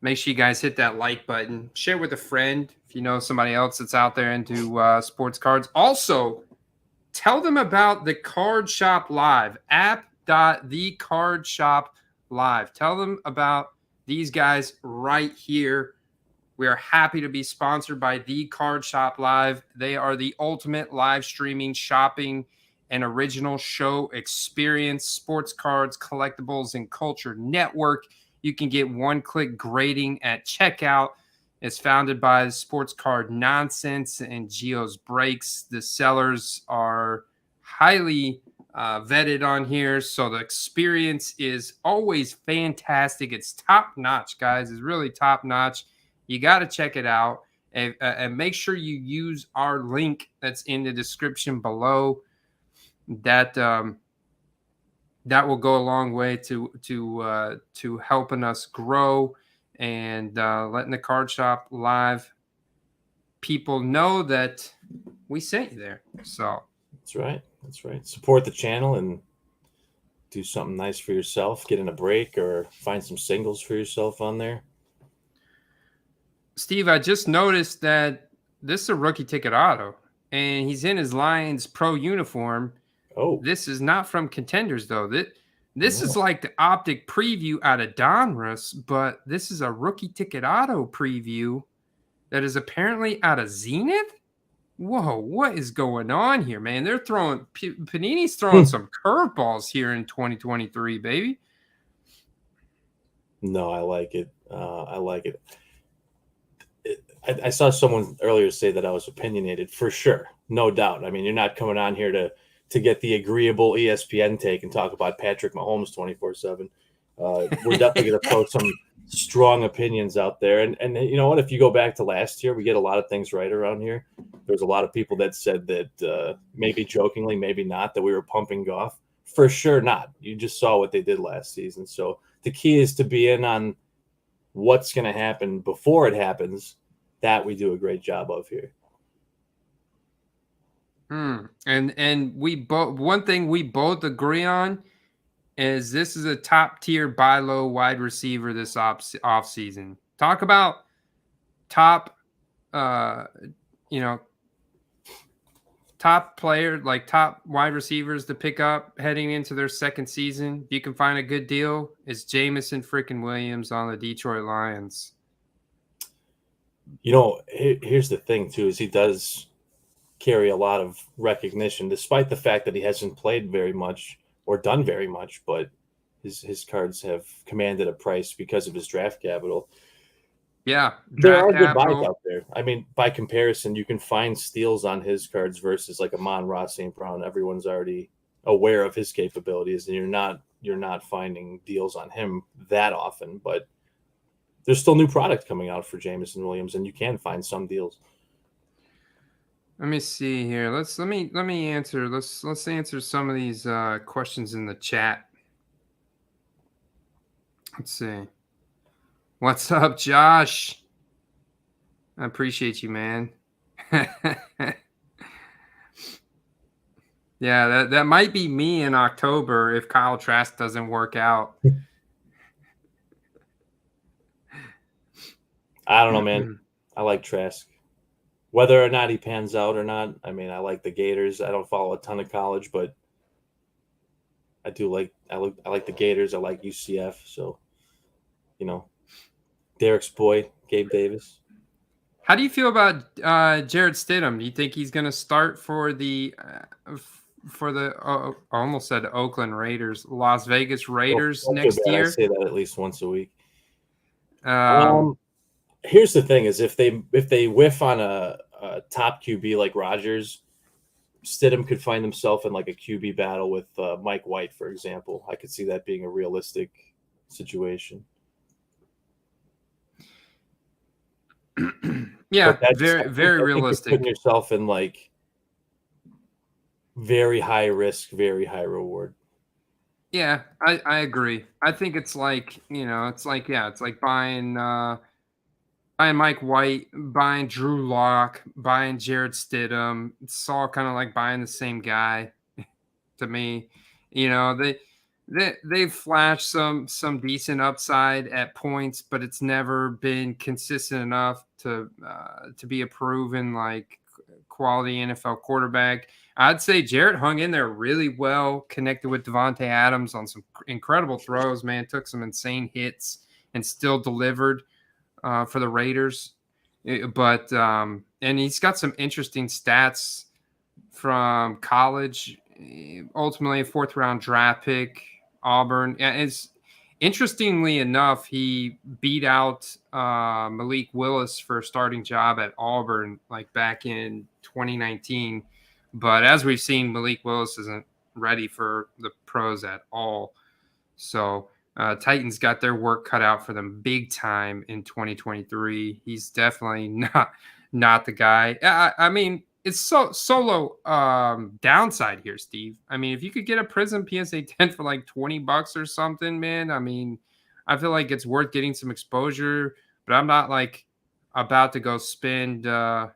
Make sure you guys hit that like button. Share with a friend if you know somebody else that's out there into sports cards. Also, tell them about the Card Shop Live, app.thecardshop.live. Tell them about these guys right here. We are happy to be sponsored by The Card Shop Live. They are the ultimate live streaming, shopping, and original show experience, sports cards, collectibles, and culture network. You can get one-click grading at checkout. It's founded by Sports Card Nonsense and Geo's Breaks. The sellers are highly vetted on here, so the experience is always fantastic. It's top-notch, guys. It's really top-notch. You got to check it out. And make sure you use our link that's in the description below. That that will go a long way to helping us grow and letting the Card Shop Live people know that we sent you there. So
that's right. That's right. Support the channel and do something nice for yourself. Get in a break or find some singles for yourself on there.
Steve, I just noticed that this is a rookie ticket auto, and he's in his Lions Pro uniform.
Oh,
This is not from Contenders, though. This is like the optic preview out of Donruss, but this is a rookie ticket auto preview that is apparently out of Zenith. Whoa, what is going on here, man? They're throwing Panini's throwing some curveballs here in 2023, baby.
no, I like it. I like it. I saw someone earlier say that I was opinionated, for sure, no doubt. I mean, you're not coming on here to get the agreeable ESPN take and talk about Patrick Mahomes 24/7. We're definitely going to throw some strong opinions out there. And you know what? If you go back to last year, we get a lot of things right around here. There's a lot of people that said that maybe jokingly, maybe not, that we were pumping Goff. For sure not. You just saw what they did last season. So the key is to be in on what's going to happen before it happens. That we do a great job of here.
And we both, one thing we both agree on is this is a top tier buy low wide receiver this off season. Talk about top, top player, like top wide receivers to pick up heading into their second season. If you can find a good deal, it's Jameson freaking Williams on the Detroit Lions.
You know, here's the thing too, is he does carry a lot of recognition, despite the fact that he hasn't played very much or done very much, but his cards have commanded a price because of his draft capital.
Yeah,
there are good buys out there. I mean, by comparison, you can find steals on his cards versus like Amon-Ra St. Brown. Everyone's already aware of his capabilities, and you're not finding deals on him that often. But there's still new product coming out for Jameson Williams, and you can find some deals.
Let me see here. Let me answer. Let's answer some of these questions in the chat. Let's see. What's up, Josh? I appreciate you, man. Yeah, that might be me in October if Kyle Trask doesn't work out.
I don't know, man. I like Trask. Whether or not he pans out or not, I mean, I like the Gators. I don't follow a ton of college, but I do like the Gators. I like UCF. So, you know, Derek's boy, Gabe Davis.
How do you feel about Jarrett Stidham? Do you think he's going to start for the I almost said Oakland Raiders, Las Vegas Raiders next year?
I say that at least once a week. Here's the thing: is if they whiff on a top QB like Rodgers, Stidham could find himself in like a QB battle with Mike White, for example. I could see that being a realistic situation.
Yeah, very realistic.
Putting yourself in like very high risk, very high reward.
Yeah, I agree. I think it's like, it's like buying Mike White, buying Drew Lock, buying Jarrett Stidham. It's all kind of like buying the same guy to me. They've flashed some decent upside at points, but it's never been consistent enough to be a proven like quality NFL quarterback. I'd say Jarrett hung in there really well, connected with Devontae Adams on some incredible throws, man. Took some insane hits and still delivered for the Raiders. But and he's got some interesting stats from college. Ultimately, a 4th round draft pick, Auburn. It's interestingly enough, he beat out Malik Willis for a starting job at Auburn like back in 2019. But as we've seen, Malik Willis isn't ready for the pros at all. So Titans got their work cut out for them big time in 2023. He's definitely not the guy. I mean, it's solo downside here, Steve. I mean, if you could get a Prism PSA 10 for like $20 or something, man, I mean, I feel like it's worth getting some exposure, but I'm not like about to go spend 100,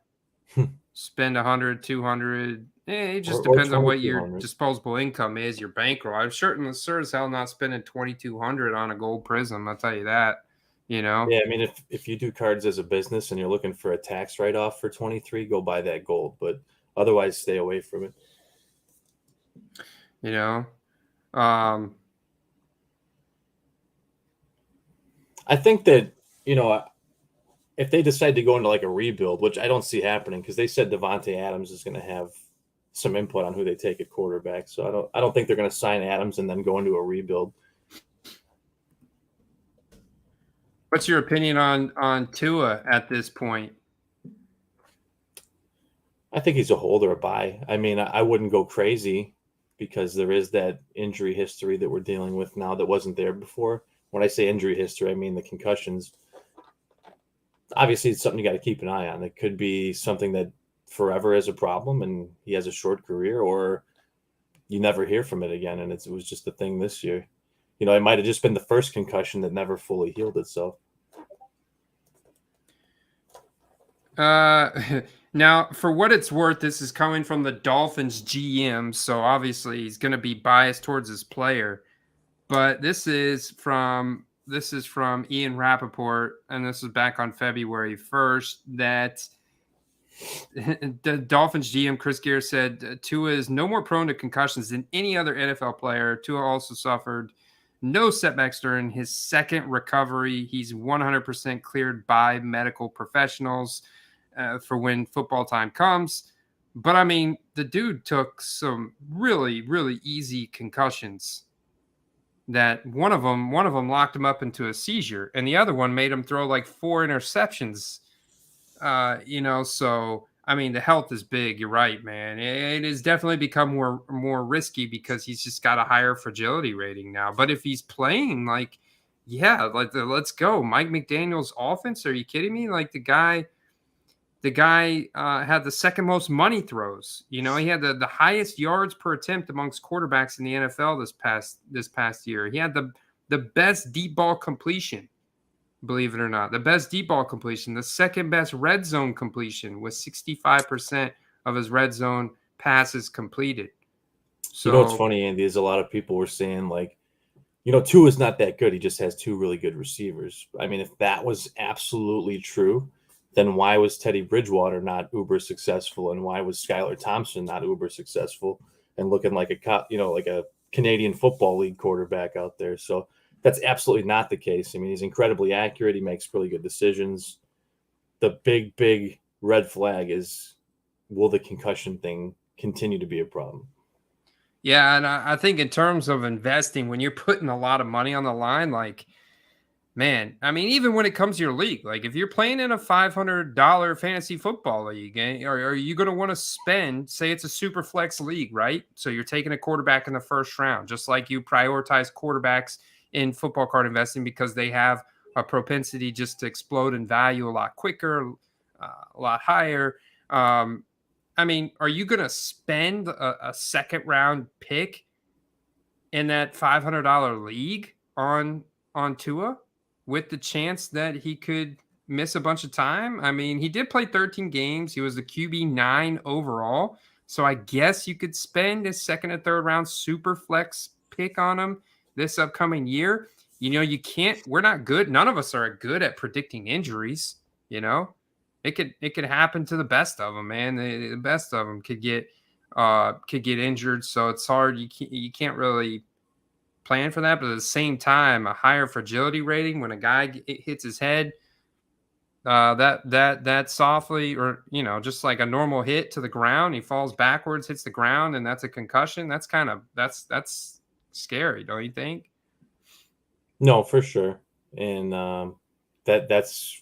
200. It just depends on what your disposable income is, your bankroll. I'm sure as hell not spending 2,200 on a gold Prism. I'll tell you that.
Yeah, I mean, if you do cards as a business and you're looking for a tax write-off for 23, go buy that gold, but otherwise stay away from it. I think that, if they decide to go into like a rebuild, which I don't see happening because they said Devontae Adams is going to have some input on who they take at quarterback. So I don't think they're going to sign Adams and then go into a rebuild.
What's your opinion on Tua at this point?
I think he's a hold or a buy. I mean, I wouldn't go crazy because there is that injury history that we're dealing with now that wasn't there before. When I say injury history, I mean the concussions. Obviously, it's something you got to keep an eye on. It could be something that forever is a problem and he has a short career, or you never hear from it again. And it was just a thing this year. It might have just been the first concussion that never fully healed itself.
Now, for what it's worth, this is coming from the Dolphins GM, so obviously he's going to be biased towards his player. But this is from Ian Rappaport, and this is back on February 1st, that the Dolphins GM Chris Gear said Tua is no more prone to concussions than any other NFL player. Tua also suffered no setbacks during his second recovery. He's 100% cleared by medical professionals for when football time comes. But I mean, the dude took some really, really easy concussions. That one of them locked him up into a seizure, and the other one made him throw like 4 interceptions. So I mean, the health is big. You're right, man. It has definitely become more risky because he's just got a higher fragility rating now. But if he's playing, let's go. Mike McDaniel's offense. Are you kidding me? Like the guy had the second most money throws. He had the highest yards per attempt amongst quarterbacks in the NFL this past year. He had the best deep ball completion. Believe it or not, the best deep ball completion, the second best red zone completion, with 65% of his red zone passes completed. So,
what's funny, Andy, is a lot of people were saying Tua is not that good. He just has 2 really good receivers. I mean, if that was absolutely true, then why was Teddy Bridgewater not uber successful, and why was Skylar Thompson not uber successful and looking like a Canadian Football League quarterback out there? So that's absolutely not the case. I mean, he's incredibly accurate. He makes really good decisions. The big red flag is, will the concussion thing continue to be a problem?
Yeah, and I think in terms of investing, when you're putting a lot of money on the line, man, I mean, even when it comes to your league, like if you're playing in a $500 fantasy football league, are you going to want to spend, say it's a super flex league, right? So you're taking a quarterback in the first round, just like you prioritize quarterbacks in football card investing because they have a propensity just to explode in value a lot quicker, a lot higher. I mean, are you going to spend a second round pick in that $500 league on Tua with the chance that he could miss a bunch of time? I mean, he did play 13 games. He was the QB 9 overall. So I guess you could spend a second and third round super flex pick on him this upcoming year. We're not good. None of us are good at predicting injuries. It could happen to the best of them, man. The best of them could get injured. So it's hard. You can't really plan for that. But at the same time, a higher fragility rating when a guy hits his head, that softly, or just like a normal hit to the ground, he falls backwards, hits the ground, and that's a concussion. That's scary, don't you think?
No, for sure. And that's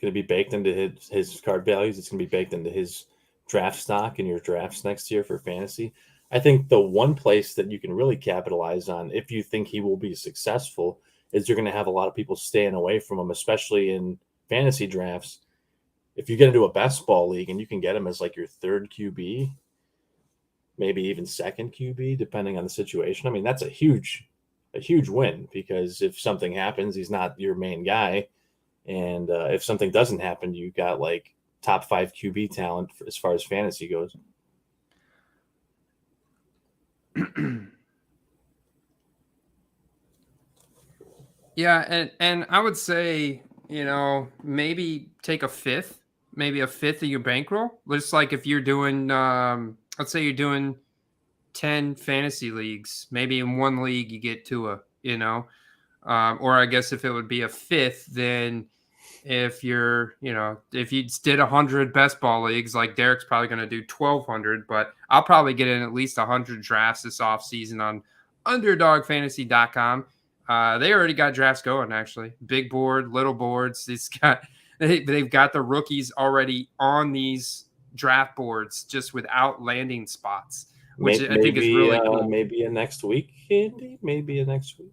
going to be baked into his card values. It's going to be baked into his draft stock and your drafts next year for fantasy. I think the one place that you can really capitalize on if you think he will be successful is you're going to have a lot of people staying away from him, especially in fantasy drafts. If you get into a best ball league and you can get him as like your third QB, maybe even second QB, depending on the situation. I mean, that's a huge win, because if something happens, he's not your main guy. And if something doesn't happen, you got like top 5 QB talent as far as fantasy goes.
Yeah, and I would say, maybe take a fifth of your bankroll. Just like if you're doing, let's say you're doing 10 fantasy leagues, maybe in one league you get to or I guess if it would be a fifth, then if you're, if you did 100 best ball leagues, like Derek's probably going to do 1,200, but I'll probably get in at least 100 drafts this offseason on underdogfantasy.com. They already got drafts going, actually. Big board, little boards. They've got the rookies already on these draft boards just without landing spots, which I think is really cool.
Maybe a next week, Andy. Maybe a next week.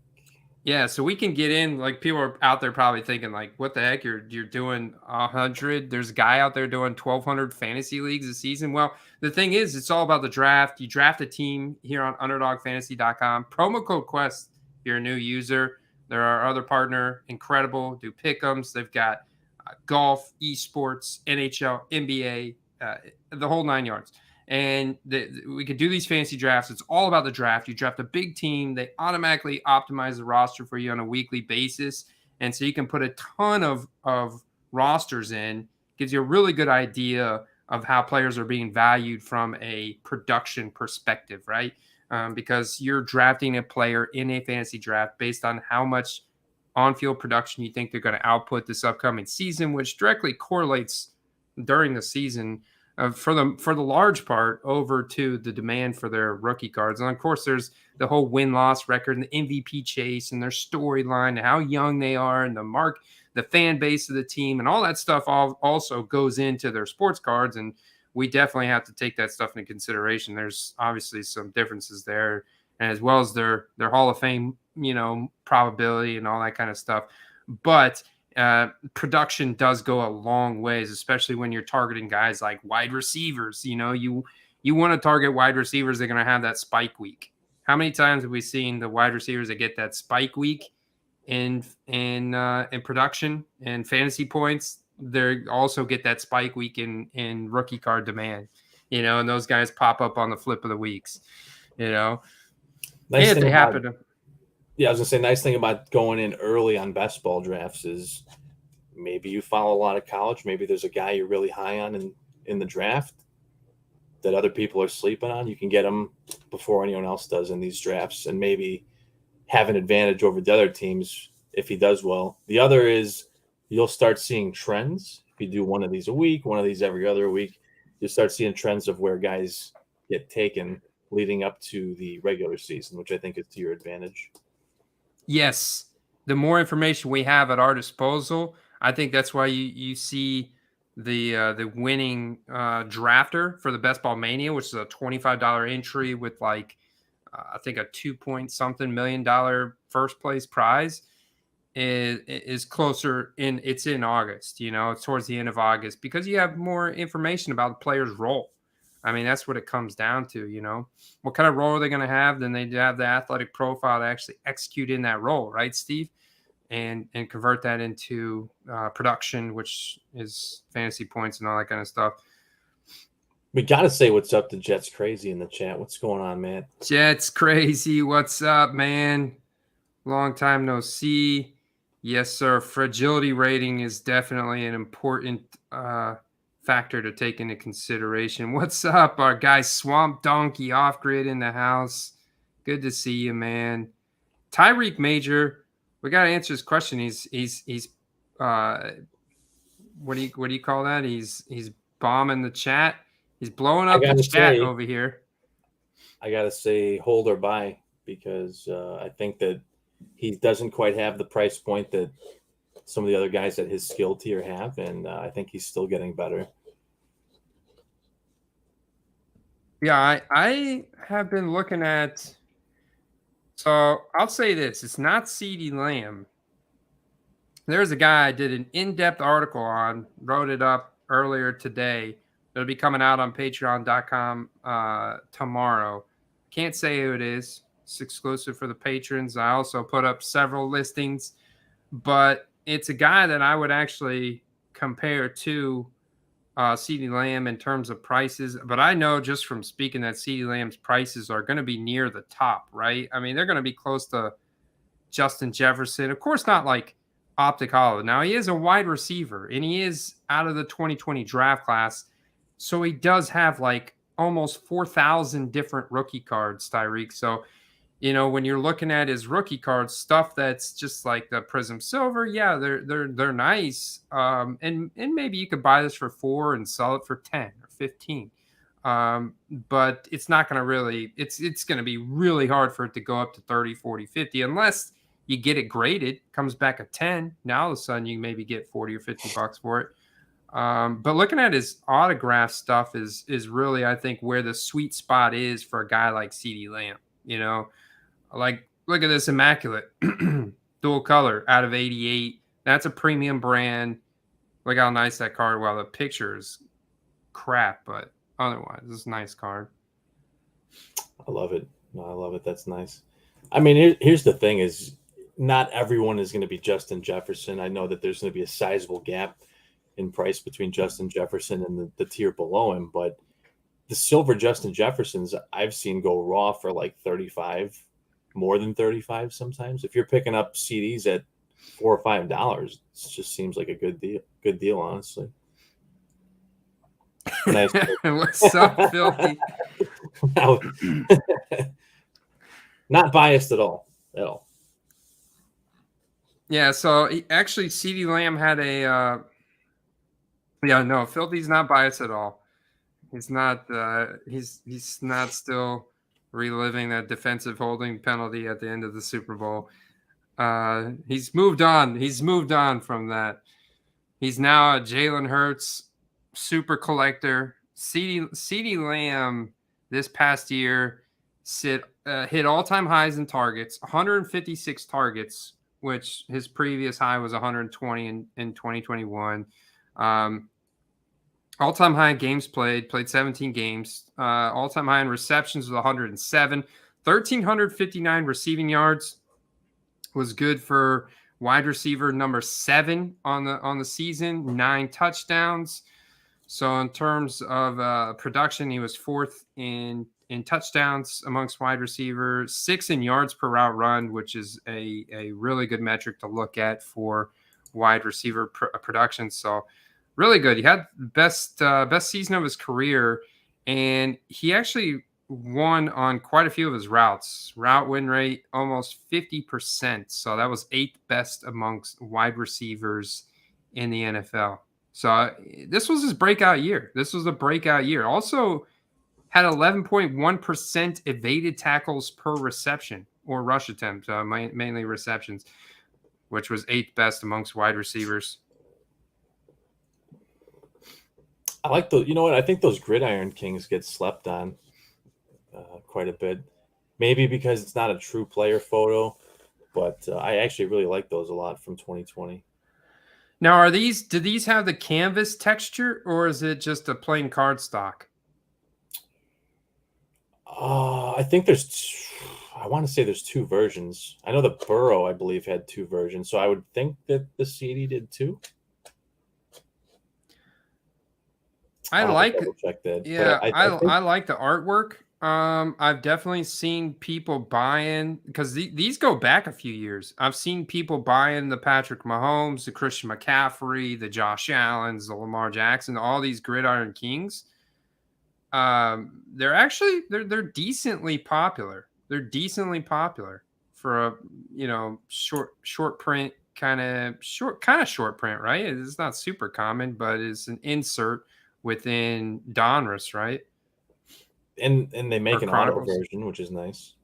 Yeah, so we can get in. Like, people are out there probably thinking, like, what the heck? You're doing 100. There's a guy out there doing 1,200 fantasy leagues a season. Well, the thing is, it's all about the draft. You draft a team here on underdogfantasy.com. Promo code Quest. If you're a new user, there are other partner, Incredible, do pick'ems. They've got golf, esports, NHL, NBA, the whole 9 yards. And we could do these fantasy drafts. It's all about the draft. You draft a big team. They automatically optimize the roster for you on a weekly basis. And so you can put a ton of rosters in. Gives you a really good idea of how players are being valued from a production perspective, right? Because you're drafting a player in a fantasy draft based on how much on-field production you think they're going to output this upcoming season, which directly correlates during the season for the large part over to the demand for their rookie cards. And of course, there's the whole win-loss record and the MVP chase and their storyline and how young they are and the fan base of the team and all that stuff also goes into their sports cards. And we definitely have to take that stuff into consideration. There's obviously some differences there, and as well as their Hall of Fame, probability and all that kind of stuff. But production does go a long ways, especially when you're targeting guys like wide receivers. You want to target wide receivers. They're going to have that spike week. How many times have we seen the wide receivers that get that spike week in production and fantasy points? They also get that spike week in rookie card demand, and those guys pop up on the flip of the weeks,
Nice
if they happen to.
Yeah, I was going to say, nice thing about going in early on best ball drafts is maybe you follow a lot of college. Maybe there's a guy you're really high on in the draft that other people are sleeping on. You can get him before anyone else does in these drafts and maybe have an advantage over the other teams if he does well. The other is you'll start seeing trends. If you do one of these a week, one of these every other week, you'll start seeing trends of where guys get taken leading up to the regular season, which I think is to your advantage.
Yes, the more information we have at our disposal, I think that's why you see the winning drafter for the Best Ball Mania, which is a $25 entry with I think a $2 million first place prize, is closer it's in August. It's towards the end of August because you have more information about the player's role. I mean, that's what it comes down to, What kind of role are they going to have? Then they have the athletic profile to actually execute in that role, right, Steve? And convert that into production, which is fantasy points and all that kind of stuff.
We got to say what's up to Jets Crazy in the chat. What's going on, man?
Jets Crazy, what's up, man? Long time no see. Yes, sir. Fragility rating is definitely an important factor to take into consideration. What's up, our guy Swamp Donkey off grid in the house? Good to see you, man. Tyreek Major, we got to answer his question. He's what do you call that? He's bombing the chat. He's blowing up the chat over here.
I gotta say hold or buy because I think that he doesn't quite have the price point that some of the other guys at his skill tier have, and I think he's still getting better.
Yeah, I have been looking at. So I'll say this: it's not CeeDee Lamb. There's a guy I did an in-depth article on, wrote it up earlier today. It'll be coming out on patreon.com tomorrow. Can't say who it is. It's exclusive for the patrons. I also put up several listings, but it's a guy that I would actually compare to CeeDee Lamb in terms of prices. But I know just from speaking that CeeDee Lamb's prices are going to be near the top, right? I mean, they're going to be close to Justin Jefferson. Of course, not like optic hollow. Now, he is a wide receiver, and he is out of the 2020 draft class. So he does have like almost 4,000 different rookie cards, Tyreek. So, when you're looking at his rookie cards, stuff that's just like the Prism Silver, yeah, they're nice. And maybe you could buy this for 4 and sell it for 10 or 15. But it's not going to really, it's going to be really hard for it to go up to 30, 40, 50, unless you get it graded, comes back a 10. Now all of a sudden you maybe get 40 or 50 bucks for it. But looking at his autograph stuff is really, I think, where the sweet spot is for a guy like CeeDee Lamb. Like, look at this immaculate dual color out of 88. That's a premium brand. Look how nice that card. Well, the picture is crap, but otherwise, this is a nice card.
I love it. No, I love it. That's nice. I mean, here's the thing: is not everyone is going to be Justin Jefferson. I know that there's going to be a sizable gap in price between Justin Jefferson and the tier below him, but the silver Justin Jeffersons I've seen go raw for like 35, more than 35 sometimes. If you're picking up CDs at $4 or $5, it just seems like a good deal, honestly. Nice.
What's up, Filthy?
Not biased at all.
Yeah, so actually CeeDee Lamb had a Filthy's not biased at all. He's not he's not still reliving that defensive holding penalty at the end of the Super Bowl. He's moved on. He's moved on from that. He's now a Jalen Hurts super collector. CeeDee Lamb this past year hit all-time highs in targets, 156 targets, which his previous high was 120 in 2021. All-time high in games played 17 games. All-time high in receptions was 107. 1,359 receiving yards was good for wide receiver number 7 on the season. 9 touchdowns. So in terms of production, he was 4th in touchdowns amongst wide receivers, 6 in yards per route run, which is a really good metric to look at for wide receiver production. So really good. He had best season of his career, and he actually won on quite a few of his routes. Route win rate almost 50%. So that was 8th best amongst wide receivers in the NFL. So this was his breakout year. This was a breakout year. Also had 11.1% evaded tackles per reception or rush attempt, mainly receptions, which was 8th best amongst wide receivers.
I like those. You know what? I think those Gridiron Kings get slept on quite a bit. Maybe because it's not a true player photo, but I actually really like those a lot from 2020.
Now, do these have the canvas texture, or is it just a plain cardstock?
I think I want to say there's 2 versions. I know the Burrow, I believe, had 2 versions, so I would think that the CD did too.
I like
check that.
Yeah, I like the artwork. I've definitely seen people buying, because these go back a few years. I've seen people buying the Patrick Mahomes, the Christian McCaffrey, the Josh Allens, the Lamar Jackson, all these Gridiron Kings. They're actually they're decently popular. They're decently popular for a short print kind of short print, right? It's not super common, but it's an insert within Donruss, right?
And they make an auto version, which is nice.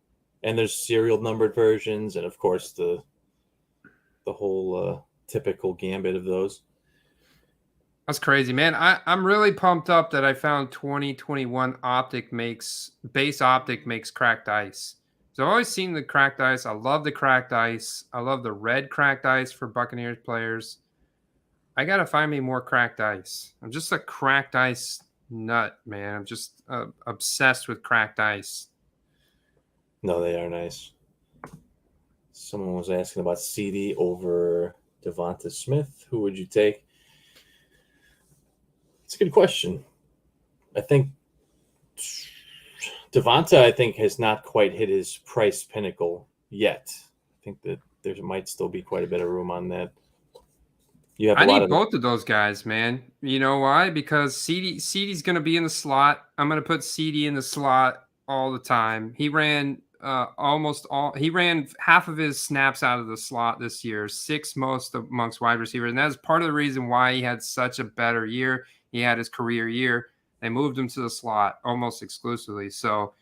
And there's serial numbered versions, and of course the whole typical gambit of those.
That's crazy, man. I'm really pumped up that I found 2021 base optic makes cracked ice. So I've always seen the cracked ice. I love the cracked ice. I love the red cracked ice for Buccaneers players. I gotta find me more cracked ice. I'm just a cracked ice nut, man. I'm just obsessed with cracked ice.
No, they are nice. Someone was asking about CD over Devonta Smith. Who would you take? It's a good question. I think Devonta, has not quite hit his price pinnacle yet. I think that there might still be quite a bit of room on that.
I need both of those guys, man. You know why? Because CD's going to be in the slot. I'm going to put CD in the slot all the time. He ran he ran half of his snaps out of the slot this year, 6th most amongst wide receivers. And that's part of the reason why he had such a better year. He had his career year. They moved him to the slot almost exclusively. So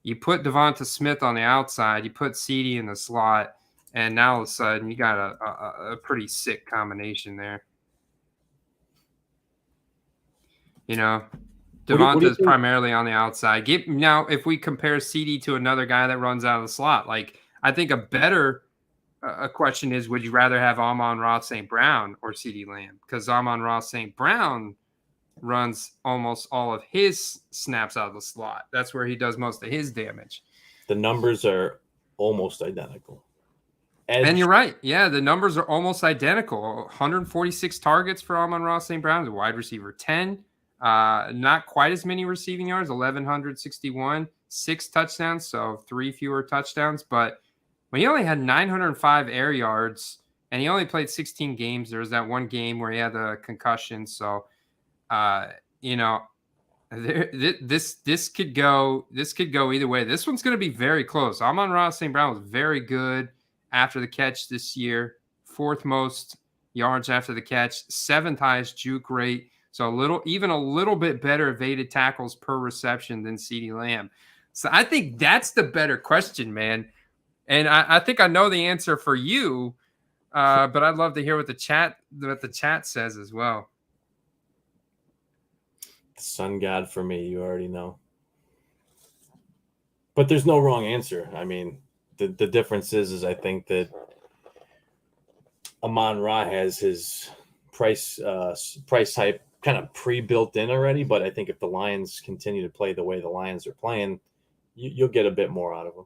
you put Devonta Smith on the outside, you put CD in the slot, and now all of a sudden you got a pretty sick combination there. You know, Devonta is primarily on the outside. Now, if we compare CD to another guy that runs out of the slot, like I think a better question is, would you rather have Amon-Ra St. Brown or CD Lamb? Because Amon-Ra St. Brown runs almost all of his snaps out of the slot. That's where he does most of his damage.
The numbers are almost identical.
And you're right. Yeah, the numbers are almost identical. 146 targets for Amon-Ra St. Brown, the wide receiver 10. Not quite as many receiving yards, 1,161, 6 touchdowns, so 3 fewer touchdowns. But when he only had 905 air yards and he only played 16 games, there was that one game where he had the concussion. So, this could go either way. This one's going to be very close. Amon-Ra St. Brown was very good after the catch this year, 4th most yards after the catch, 7th highest juke rate. So even a little bit better evaded tackles per reception than CeeDee Lamb. So I think that's the better question, man. And I think I know the answer for you, but I'd love to hear what the chat says as well.
The sun god for me, you already know. But there's no wrong answer. I mean, the difference is I think that Amon-Ra has his price hype kind of pre-built in already, but I think if the Lions continue to play the way the Lions are playing, you'll get a bit more out of them.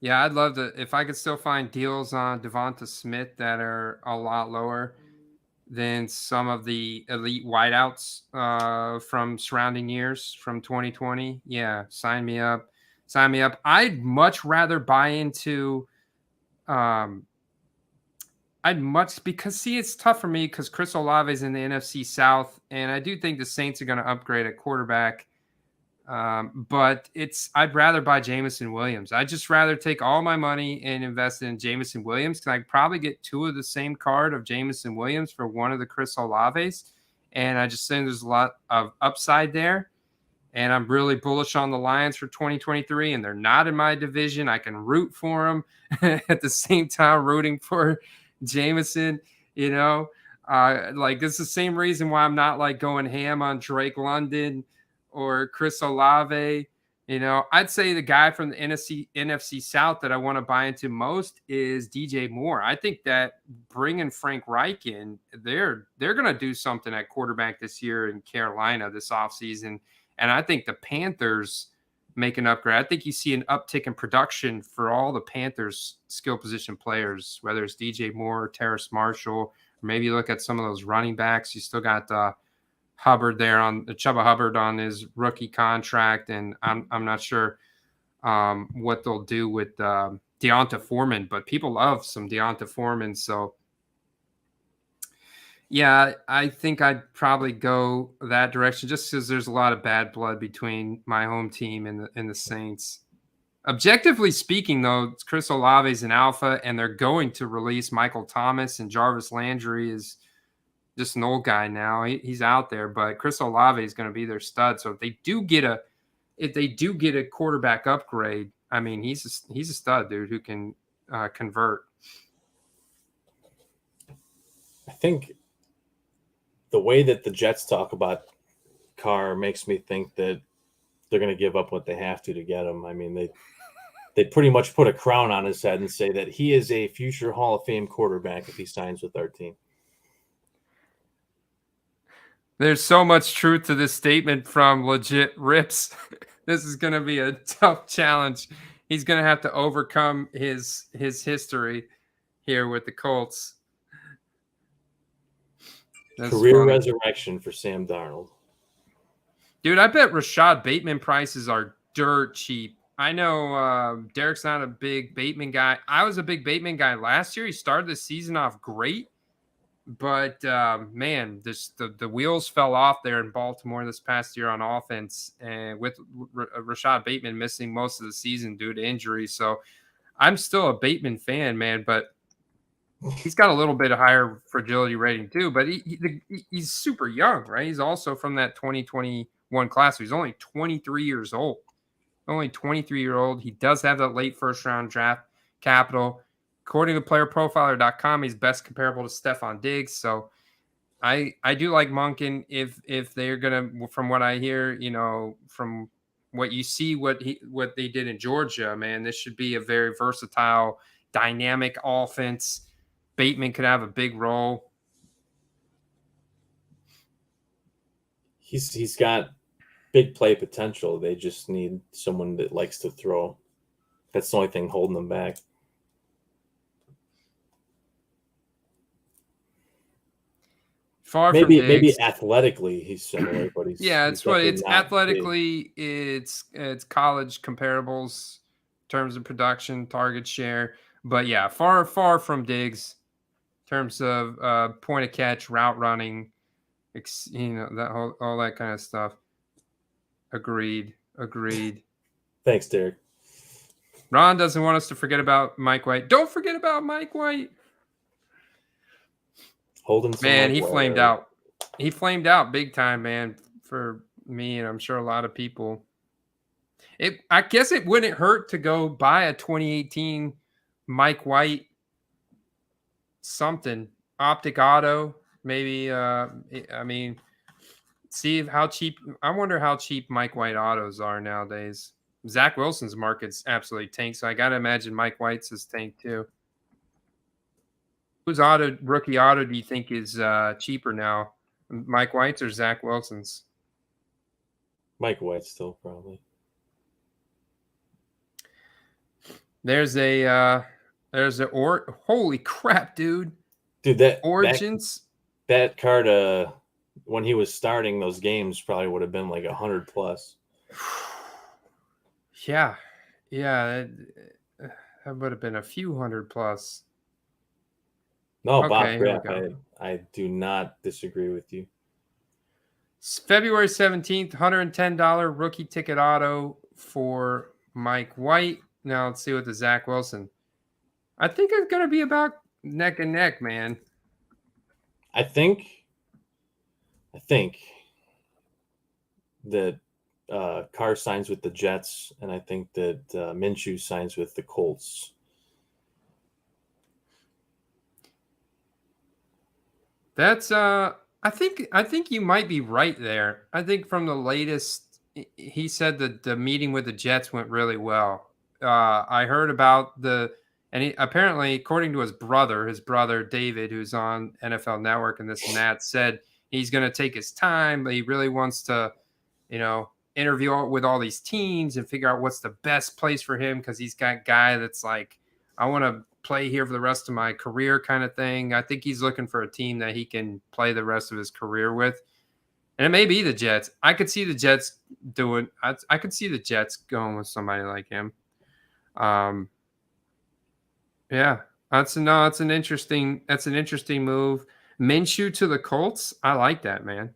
Yeah, I'd love to, if I could still find deals on Devonta Smith that are a lot lower than some of the elite wideouts from surrounding years from 2020. Yeah, sign me up. I'd much rather buy into because it's tough for me because Chris Olave is in the NFC South, and I do think the Saints are going to upgrade at quarterback. But I'd rather buy Jameson Williams. I'd just rather take all my money and invest in Jameson Williams because I could probably get 2 of the same card of Jameson Williams for one of the Chris Olaves. And I just think there's a lot of upside there. And I'm really bullish on the Lions for 2023, and they're not in my division. I can root for them at the same time rooting for Jameson, like this is the same reason why I'm not like going ham on Drake London or Chris Olave. I'd say the guy from the NFC South that I want to buy into most is DJ Moore. I think that bringing Frank Reich in, they're going to do something at quarterback this year in Carolina this offseason. And I think the Panthers make an upgrade. I think you see an uptick in production for all the Panthers skill position players, whether it's DJ Moore or Terrace Marshall, or maybe you look at some of those running backs. You still got Hubbard there Chuba Hubbard on his rookie contract. And I'm not sure what they'll do with Deonta Foreman, but people love some Deonta Foreman. So yeah, I think I'd probably go that direction just because there's a lot of bad blood between my home team and the Saints. Objectively speaking, though, Chris Olave is an alpha, and they're going to release Michael Thomas, and Jarvis Landry is just an old guy now. He's out there, but Chris Olave is going to be their stud. So if they do get a quarterback upgrade, I mean, he's a stud, dude, who can convert.
I think the way that the Jets talk about Carr makes me think that they're going to give up what they have to get him. I mean, they pretty much put a crown on his head and say that he is a future Hall of Fame quarterback if he signs with our team.
There's so much truth to this statement from legit Rips. This is going to be a tough challenge. He's going to have to overcome his history here with the Colts. That's
Career
funny.
resurrection for Sam Darnold.
Dude, I bet Rashad Bateman prices are dirt cheap. I know Derek's not a big Bateman guy. I was a big Bateman guy last year. He started the season off great. But, man, the wheels fell off there in Baltimore this past year on offense, and with Rashad Bateman missing most of the season due to injury. So I'm still a Bateman fan, man, but he's got a little bit of higher fragility rating too. But he's super young, right? He's also from that 2021 class. He's only 23 years old. Only 23-year-old. He does have that late first-round draft capital. According to playerprofiler.com, he's best comparable to Stephon Diggs. So I do like Monken if they're gonna, from what I hear, you know, from what you see, what they did in Georgia, man, this should be a very versatile, dynamic offense. Bateman could have a big role.
He's got big play potential. They just need someone that likes to throw. That's the only thing holding them back. Maybe athletically he's similar, but he's
it's athletically big. It's college comparables in terms of production, target share, but yeah, far from Diggs in terms of point of catch, route running, you know, that all that kind of stuff. Agreed.
Thanks, Derek.
Ron doesn't want us to forget about Mike White. Don't forget about Mike White. Man, he flamed out. He flamed out big time, man, for me, and I'm sure a lot of people. I guess it wouldn't hurt to go buy a 2018 Mike White something. Optic Auto, maybe. I mean, see how cheap. I wonder how cheap Mike White autos are nowadays. Zach Wilson's market's absolutely tanked, so I got to imagine Mike White's is tanked too. Whose rookie auto do you think is cheaper now? Mike White's or Zach Wilson's?
Mike White still probably.
Holy crap, dude.
Dude, that
Origins.
That card when he was starting those games probably would have been like 100 plus.
Yeah. That would have been a few hundred plus.
No, okay, Bob, I do not disagree with you.
February 17th, $110 rookie ticket auto for Mike White. Now let's see what the Zach Wilson. I think it's going to be about neck and neck, man.
I think that Carr signs with the Jets, and I think that Minshew signs with the Colts.
That's I think you might be right there. I think from the latest, he said that the meeting with the Jets went really well. I heard about apparently, according to his brother David, who's on NFL Network and this and that, said he's going to take his time, but he really wants to, you know, interview with all these teams and figure out what's the best place for him, because he's got a guy that's like, I want to play here for the rest of my career kind of thing. I think he's looking for a team that he can play the rest of his career with. And it may be the Jets. I could see the Jets doing – I could see the Jets going with somebody like him. Yeah, that's an interesting move. Minshew to the Colts, I like that, man.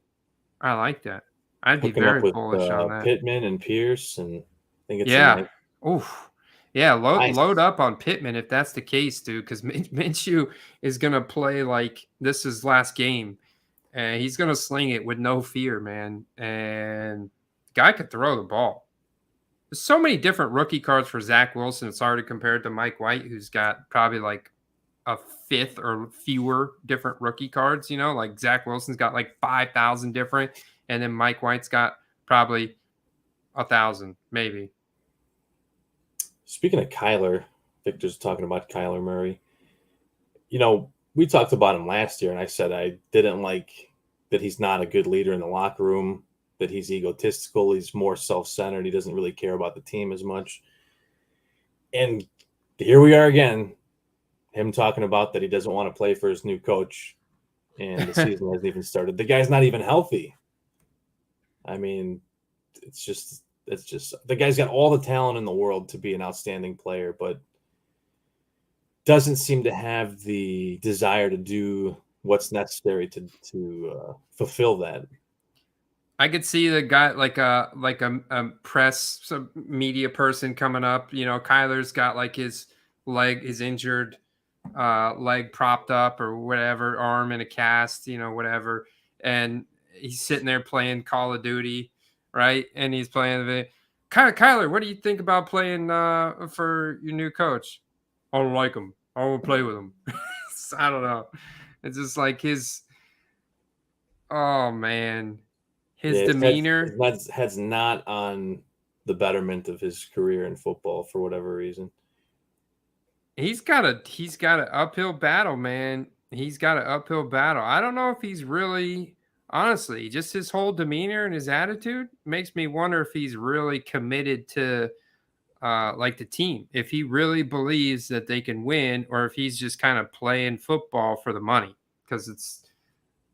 I like that. I'd be very bullish on that.
Pittman and Pierce, and I think it's
Oof. Yeah, load up on Pittman if that's the case, dude, because Minshew is going to play like this is last game. And he's going to sling it with no fear, man. And the guy could throw the ball. There's so many different rookie cards for Zach Wilson. It's already compared to Mike White, who's got probably like a fifth or fewer different rookie cards. You know, like Zach Wilson's got like 5,000 different, and then Mike White's got probably 1,000, maybe.
Speaking of Kyler, Victor's talking about Kyler Murray. You know, we talked about him last year, and I said I didn't like that he's not a good leader in the locker room, that he's egotistical, he's more self-centered, he doesn't really care about the team as much. And here we are again, him talking about that he doesn't want to play for his new coach, and the season hasn't even started. The guy's not even healthy. I mean, it's just the guy's got all the talent in the world to be an outstanding player, but doesn't seem to have the desire to do what's necessary to fulfill that.
I could see the guy like a press media person coming up. You know, Kyler's got like his injured leg propped up or whatever, arm in a cast, you know, whatever, and he's sitting there playing Call of Duty, right? And he's playing the Kyler, what do you think about playing for your new coach? I don't like him. I won't play with him. I don't know. It's just like his, oh man, his demeanor.
His head's not on the betterment of his career in football for whatever reason.
He's got an uphill battle, man. He's got an uphill battle. I don't know if he's really, honestly, just his whole demeanor and his attitude makes me wonder if he's really committed to like the team, if he really believes that they can win, or if he's just kind of playing football for the money, because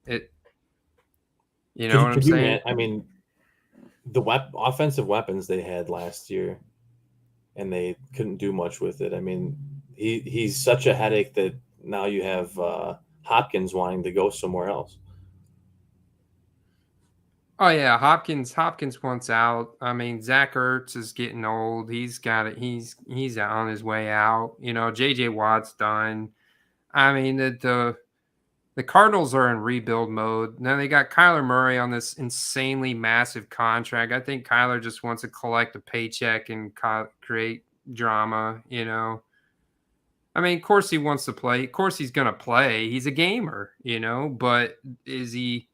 you know what I'm saying?
I mean, the offensive weapons they had last year, and they couldn't do much with it. I mean, he's such a headache that now you have Hopkins wanting to go somewhere else.
Oh yeah, Hopkins wants out. I mean, Zach Ertz is getting old. He's got it. He's on his way out. You know, JJ Watt's done. I mean, the Cardinals are in rebuild mode. Now they got Kyler Murray on this insanely massive contract. I think Kyler just wants to collect a paycheck and create drama, you know. I mean, of course he wants to play. Of course he's going to play. He's a gamer, you know, but is he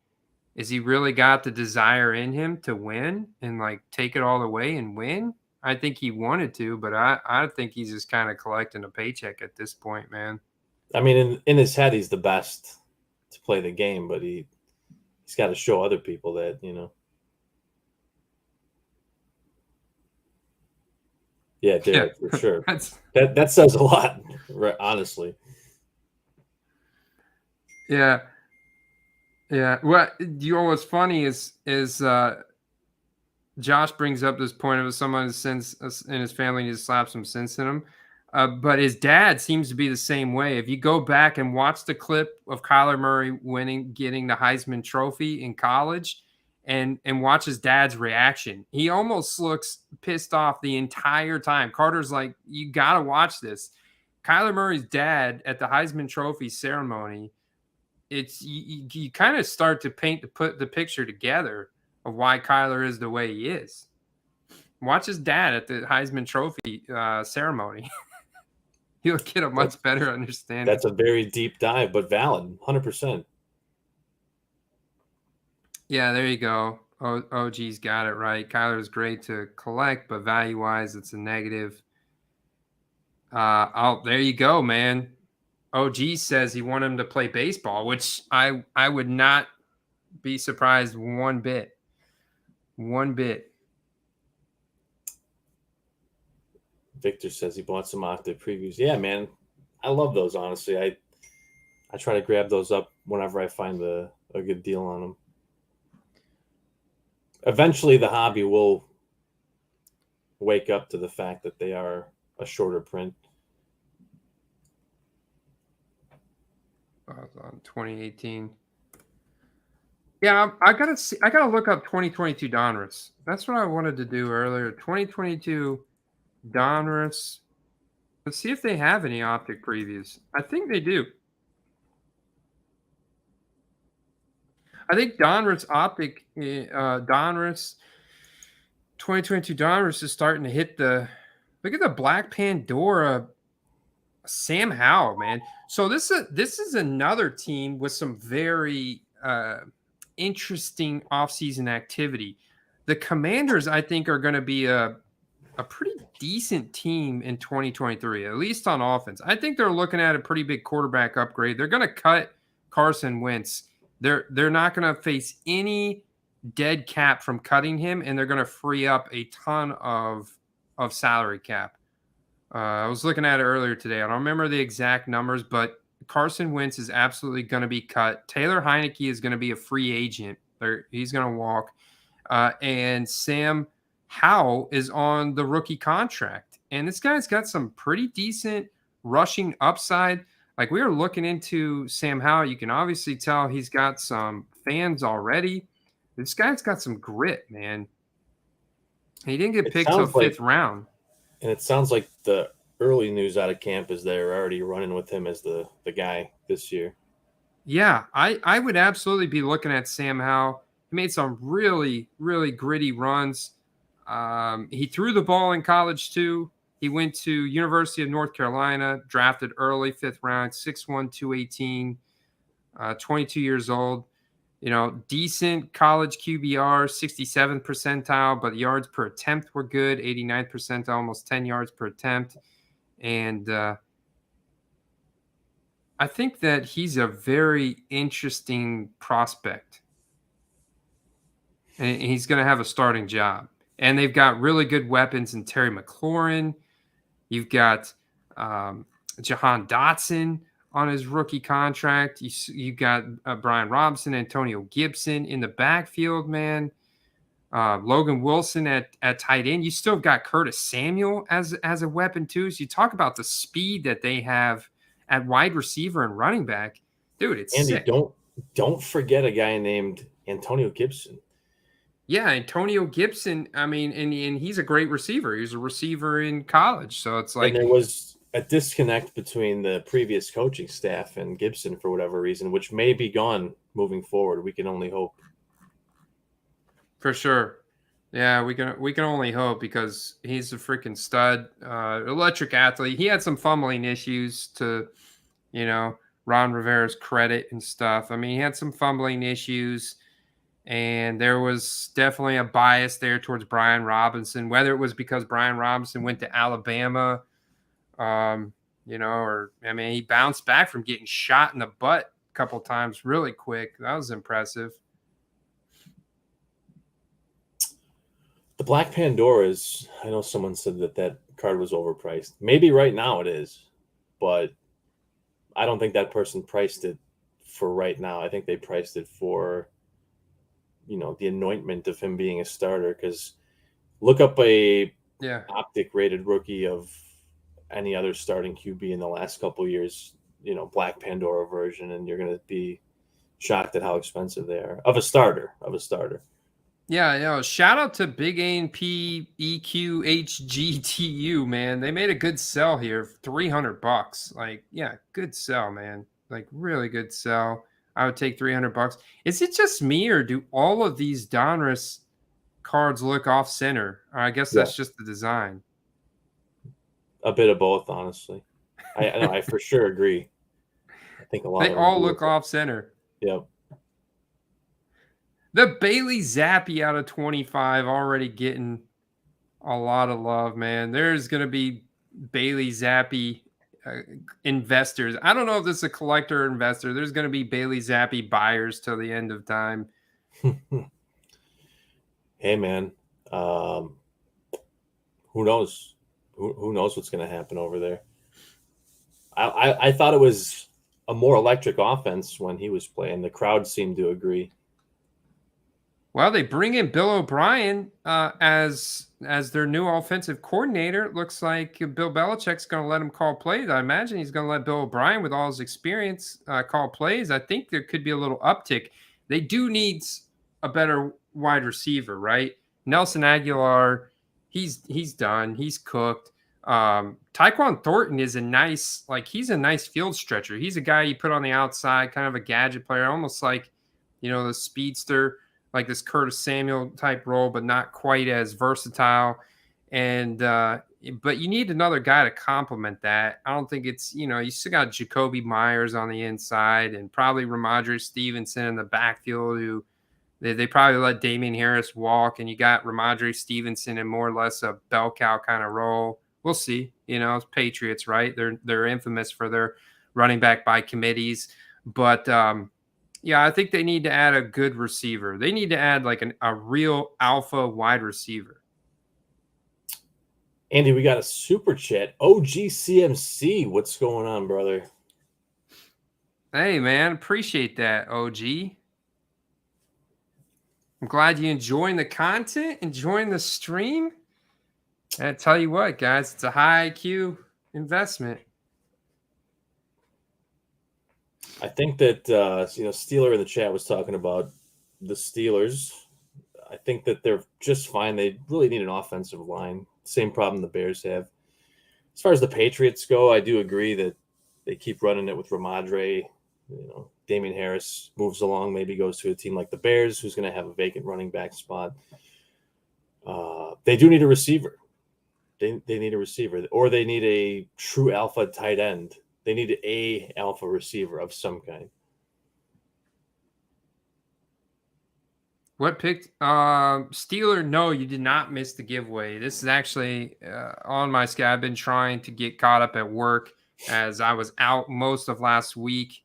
really got the desire in him to win and like take it all the way and win? I think he wanted to, but I think he's just kind of collecting a paycheck at this point, man.
I mean, in his head, he's the best to play the game, but he's got to show other people that, you know. Yeah, Derek, for sure. That says a lot, right, honestly.
Yeah. Yeah. Well, you know what's funny is Josh brings up this point of someone sins in his family needs to slap some sense in him. But his dad seems to be the same way. If you go back and watch the clip of Kyler Murray getting the Heisman Trophy in college and watch his dad's reaction, he almost looks pissed off the entire time. Carter's like, you got to watch this. Kyler Murray's dad at the Heisman Trophy ceremony, you kind of start to put the picture together of why Kyler is the way he is. Watch his dad at the Heisman Trophy ceremony. You'll get a much better understanding.
That's a very deep dive, but valid, 100%.
Yeah, there you go. OG's got it right. Kyler's great to collect, but value-wise, it's a negative. There you go, man. OG says he wanted him to play baseball, which I would not be surprised one bit. One bit.
Victor says he bought some Octave previews. Yeah, man. I love those, honestly. I try to grab those up whenever I find a good deal on them. Eventually, the hobby will wake up to the fact that they are a shorter print.
On 2018. Yeah, I gotta look up 2022 Donruss. That's what I wanted to do earlier. 2022 Donruss. Let's see if they have any optic previews. I think they do. I think Donruss optic, Donruss 2022 Donruss is starting to hit the. Look at the Black Pandora Sam Howell, man. So this is another team with some very interesting offseason activity. The Commanders, I think, are going to be a pretty decent team in 2023, at least on offense. I think they're looking at a pretty big quarterback upgrade. They're going to cut Carson Wentz. They're not going to face any dead cap from cutting him, and they're going to free up a ton of salary cap. I was looking at it earlier today. I don't remember the exact numbers, but Carson Wentz is absolutely going to be cut. Taylor Heineke is going to be a free agent. He's going to walk. And Sam Howell is on the rookie contract. And this guy's got some pretty decent rushing upside. Like, we were looking into Sam Howell. You can obviously tell he's got some fans already. This guy's got some grit, man. He didn't get picked till fifth round.
And it sounds like the early news out of camp is they're already running with him as the guy this year.
Yeah, I would absolutely be looking at Sam Howell. He made some really, really gritty runs. He threw the ball in college too. He went to University of North Carolina, drafted early, 5th round, 6'1", 218, 22 years old. You know, decent college QBR, 67th percentile, but yards per attempt were good, 89th percentile, almost 10 yards per attempt. And I think that he's a very interesting prospect. And he's going to have a starting job. And they've got really good weapons in Terry McLaurin. You've got Jahan Dotson on his rookie contract. You got Brian Robinson, Antonio Gibson in the backfield, man. Logan Wilson at tight end. You still got Curtis Samuel as a weapon too. So you talk about the speed that they have at wide receiver and running back. Dude, it's
Andy,
sick.
Don't forget a guy named Antonio Gibson.
Yeah, Antonio Gibson. I mean, and he's a great receiver. He was a receiver in college. So it's like,
and there was a disconnect between the previous coaching staff and Gibson for whatever reason, which may be gone moving forward. We can only hope.
For sure. Yeah, we can only hope, because he's a freaking stud, electric athlete. He had some fumbling issues, to, Ron Rivera's credit and stuff. I mean, he had some fumbling issues, and there was definitely a bias there towards Brian Robinson, whether it was because Brian Robinson went to Alabama, he bounced back from getting shot in the butt a couple times really quick. That was impressive.
The Black Pandoras, I know someone said that card was overpriced. Maybe right now it is, but I don't think that person priced it for right now. I think they priced it for, the anointment of him being a starter, because look up a optic rated rookie of any other starting QB in the last couple of years, Black Pandora version, and you're going to be shocked at how expensive they are of a starter.
Yeah, shout out to Big A&P EQHGTU, man. They made a good sell here, $300. Like, yeah, good sell, man. Like, really good sell. I would take $300. Is it just me, or do all of these Donruss cards look off center? I guess that's just the design.
A bit of both, honestly. I for sure agree. I think a lot.
They all look off center.
Yep.
The Bailey Zappi out of 25 already getting a lot of love, man. There's going to be Bailey Zappi investors. I don't know if this is a collector or investor. There's going to be Bailey Zappi buyers till the end of time.
Hey, man. Who knows? Who knows what's going to happen over there? I thought it was a more electric offense when he was playing. The crowd seemed to agree.
Well, they bring in Bill O'Brien as their new offensive coordinator. It looks like Bill Belichick's going to let him call plays. I imagine he's going to let Bill O'Brien, with all his experience, call plays. I think there could be a little uptick. They do need a better wide receiver, right? Nelson Aguilar, he's done. He's cooked. Tyquan Thornton is he's a nice field stretcher. He's a guy you put on the outside, kind of a gadget player, almost like, the speedster, like this Curtis Samuel type role, but not quite as versatile. And but you need another guy to complement that. I don't think it's, you still got Jacoby Myers on the inside and probably Ramondre Stevenson in the backfield, who they probably let Damian Harris walk, and you got Ramondre Stevenson in more or less a bell cow kind of role. We'll see. It's Patriots, right? They're infamous for their running back by committees. But I think they need to add a good receiver. They need to add like a real alpha wide receiver.
Andy, we got a super chat. OGCMC, what's going on, brother?
Hey, man, appreciate that, OG. I'm glad you enjoying the content, enjoying the stream. And I tell you what, guys, it's a high IQ investment.
I think that Steeler in the chat was talking about the Steelers. I think that they're just fine. They really need an offensive line. Same problem the Bears have. As far as the Patriots go, I do agree that they keep running it with Ramondre. Damian Harris moves along, maybe goes to a team like the Bears, who's going to have a vacant running back spot. They do need a receiver. They need a receiver, or they need a true alpha tight end. They need a alpha receiver of some kind.
What picked? Steeler, no, you did not miss the giveaway. This is actually on my schedule. I've been trying to get caught up at work as I was out most of last week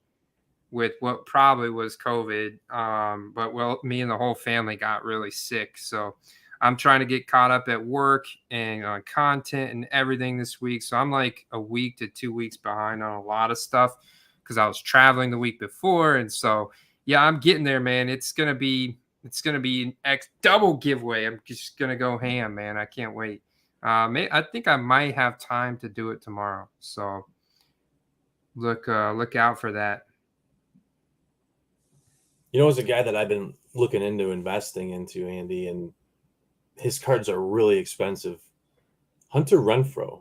with what probably was COVID. But me and the whole family got really sick. So I'm trying to get caught up at work and on content and everything this week. So I'm like a week to 2 weeks behind on a lot of stuff because I was traveling the week before. And so, yeah, I'm getting there, man. It's going to be an double giveaway. I'm just going to go ham, man. I can't wait. I think I might have time to do it tomorrow. So look out for that.
As a guy that I've been looking into investing into, Andy, and his cards are really expensive. Hunter Renfrow.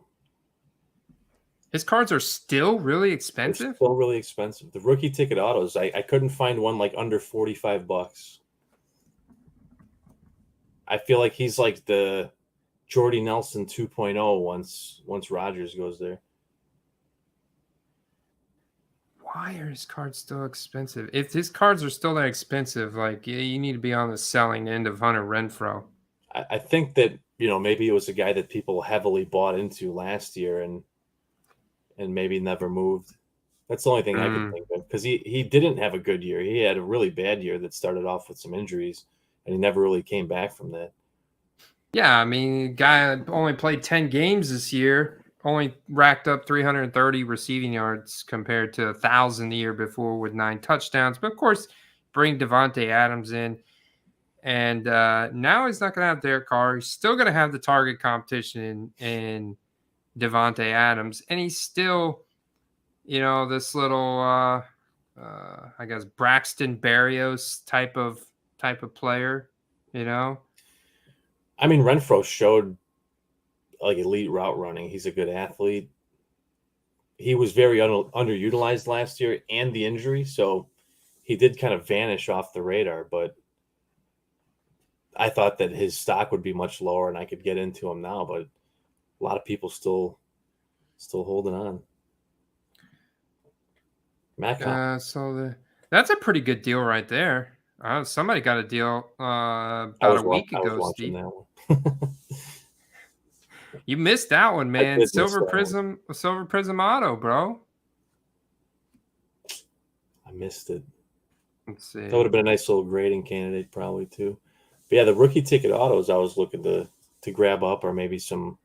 His cards are still really expensive?
They're still really expensive. The rookie ticket autos, I couldn't find one like under $45. I feel like he's like the Jordy Nelson 2.0 once Rodgers goes there.
Why are his cards still expensive? If his cards are still that expensive, you need to be on the selling end of Hunter Renfrow.
I think that, maybe it was a guy that people heavily bought into last year and maybe never moved. That's the only thing I can think of, because he didn't have a good year. He had a really bad year that started off with some injuries, and he never really came back from that.
Yeah, I mean, guy only played 10 games this year, only racked up 330 receiving yards compared to 1,000 the year before with 9 touchdowns. But, of course, bring Devontae Adams in. And now he's not going to have Derek Carr. He's still going to have the target competition in Devontae Adams. And he's still, this little, I guess, Braxton Berrios type of player,
I mean, Renfrow showed like elite route running. He's a good athlete. He was very underutilized last year and the injury, so he did kind of vanish off the radar, but I thought that his stock would be much lower and I could get into him now, but a lot of people still holding on. Matt,
that's a pretty good deal right there. Somebody got a deal about a week ago, Steve.
That one.
You missed that one, man. Silver Prism Auto, bro.
I missed it.
Let's see.
That would have been a nice little grading candidate, probably too. But yeah, the rookie ticket autos I was looking to grab up, or maybe some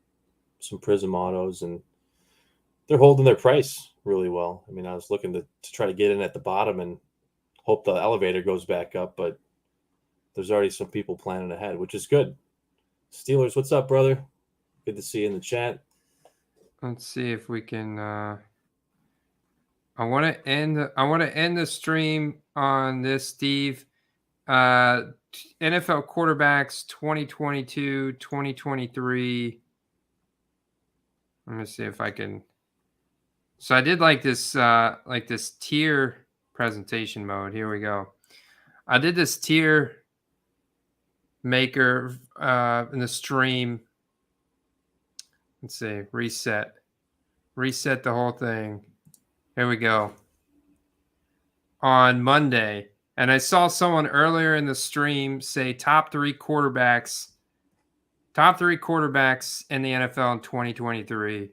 Prism autos, and they're holding their price really well. I mean, I was looking to try to get in at the bottom and hope the elevator goes back up, but there's already some people planning ahead, which is good. Steelers, what's up, brother? Good to see you in the chat.
Let's see if we can. I want to end the stream on this, Steve. NFL quarterbacks 2022, 2023. Let me see if I can. So I did like this tier presentation mode. Here we go. I did this tier maker in the stream. Let's see. Reset. Reset the whole thing. Here we go. On Monday. And I saw someone earlier in the stream say top three quarterbacks in the NFL in 2023.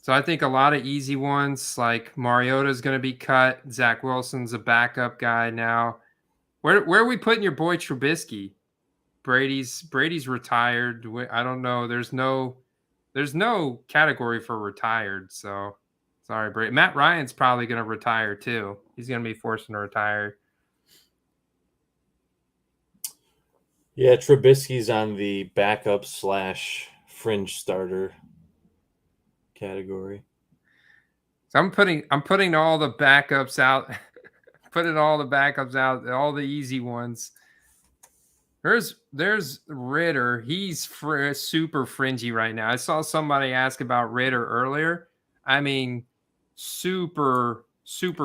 So I think a lot of easy ones, like Mariota's going to be cut. Zach Wilson's a backup guy now. Where are we putting your boy Trubisky? Brady's retired. I don't know. There's no category for retired. So sorry, Brady. Matt Ryan's probably going to retire too. He's going to be forced to retire.
Yeah, Trubisky's on the backup / fringe starter category.
So I'm putting all the backups out. Putting all the backups out, all the easy ones. There's Ritter. He's super fringy right now. I saw somebody ask about Ritter earlier. I mean, super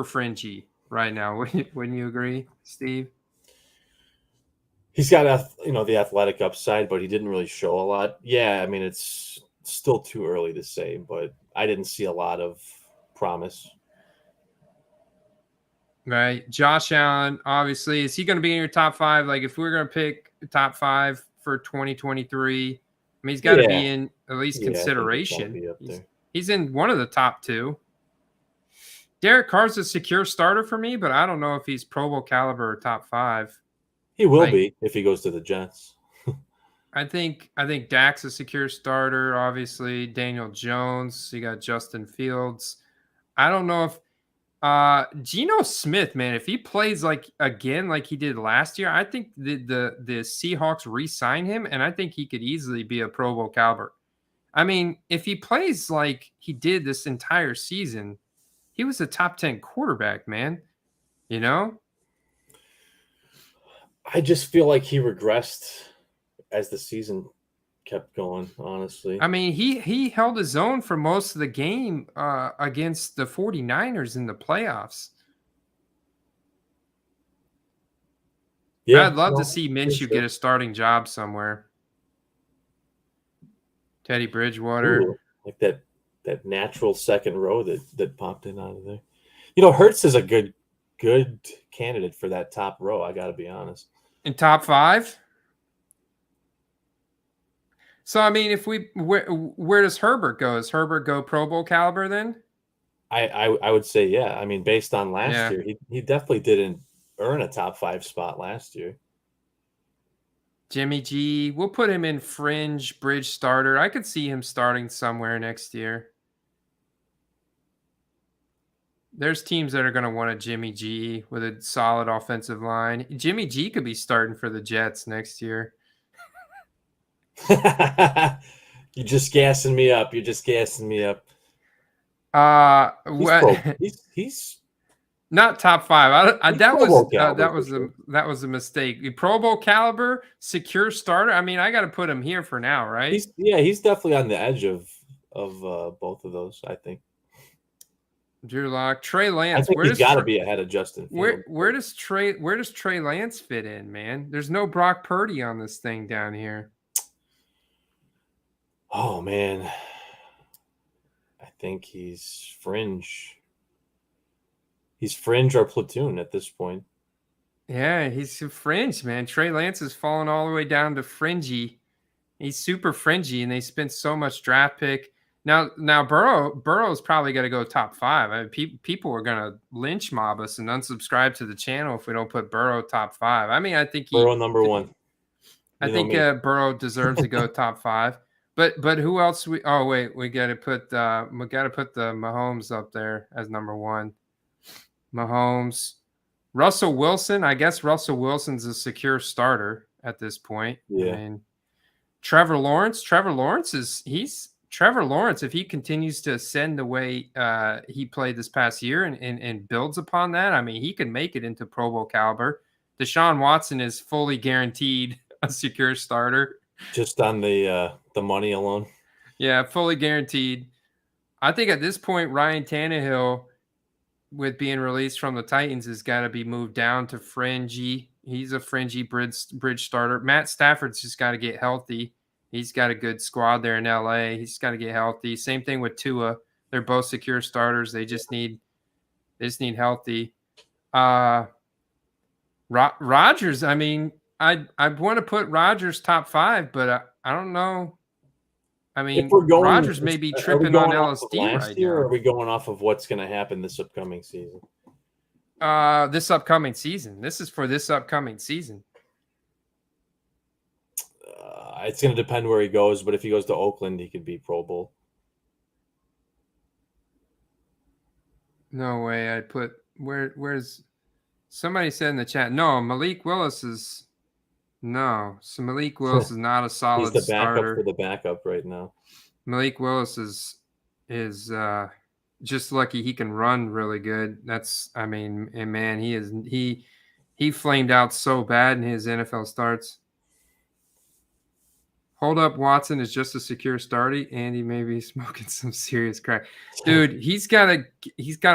fringy right now. Wouldn't you agree, Steve?
He's got the athletic upside, but he didn't really show a lot. Yeah, I mean, it's still too early to say, but I didn't see a lot of promise.
Right. Josh Allen, obviously, is he going to be in your top five? Like, if we're going to pick top five for 2023, I mean, he's got to be in at least consideration. He's in one of the top two. Derek Carr's a secure starter for me, but I don't know if he's Pro Bowl caliber or top five.
He will be if he goes to the Jets.
I think Dak's a secure starter, obviously. Daniel Jones. You got Justin Fields. I don't know if Geno Smith, man, if he plays like he did last year, I think the Seahawks re-sign him, and I think he could easily be a Pro Bowl caliber. I mean, if he plays like he did this entire season, he was a top 10 quarterback, man. You know?
I just feel like he regressed as the season kept going, honestly.
I mean, he held his own for most of the game against the 49ers in the playoffs. Yeah, I'd love to see Minshew get a starting job somewhere. Teddy Bridgewater.
Ooh, like that natural second row that popped in out of there. You know, Hurts is a good candidate for that top row, I got to be honest.
In top five? So, I mean, if where does Herbert go? Does Herbert go Pro Bowl caliber then?
I would say, yeah. I mean, based on last year, he definitely didn't earn a top 5 spot last year.
Jimmy G, we'll put him in fringe bridge starter. I could see him starting somewhere next year. There's teams that are going to want a Jimmy G with a solid offensive line. Jimmy G could be starting for the Jets next year.
You're just gassing me up. He's
not top 5. That was a mistake. Pro Bowl caliber, secure starter. I mean, I got to put him here for now, right?
He's definitely on the edge of both of those, I think.
Drew Lock, Trey Lance.
I think he's got to be ahead of Justin Fields.
Where does Trey Lance fit in, man? There's no Brock Purdy on this thing down here.
Oh man, I think he's fringe. He's fringe or platoon at this point.
Yeah, he's fringe, man. Trey Lance has fallen all the way down to fringy. He's super fringy, and they spent so much draft pick. Now Burrow's probably got to go top 5. I mean, people are going to lynch mob us and unsubscribe to the channel if we don't put Burrow top 5. I mean, I think
Burrow number 1.
I think Burrow deserves to go top 5. But who else? We got to put the Mahomes up there as number 1. Mahomes, Russell Wilson. I guess Russell Wilson's a secure starter at this point.
Yeah.
I mean, Trevor Lawrence. Trevor Lawrence, if he continues to ascend the way he played this past year and builds upon that, I mean, he can make it into Pro Bowl caliber. Deshaun Watson is fully guaranteed a secure starter.
Just on the money alone.
Yeah, fully guaranteed. I think at this point, Ryan Tannehill, with being released from the Titans, has got to be moved down to fringy. He's a fringy bridge starter. Matt Stafford's just got to get healthy. He's got a good squad there in LA. He's got to get healthy. Same thing with Tua. They're both secure starters. They just need healthy. Rodgers, I mean, I want to put Rodgers top 5, but I don't know. I mean, Rodgers may be tripping on LSD right now.
Or are we going off of what's going to happen this upcoming season?
This upcoming season. This is for this upcoming season.
It's going to depend where he goes, but if he goes to Oakland, he could be Pro Bowl.
No way. I put where's somebody said in the chat? No, Malik Willis is no. So Malik Willis is not a solid
He's the backup
starter.
for the backup right now.
Malik Willis is just lucky he can run really good. That's I mean, and man, he flamed out so bad in his NFL starts. Hold up, Watson is just a secure starter. Andy may be smoking some serious crack. Dude, he's gotta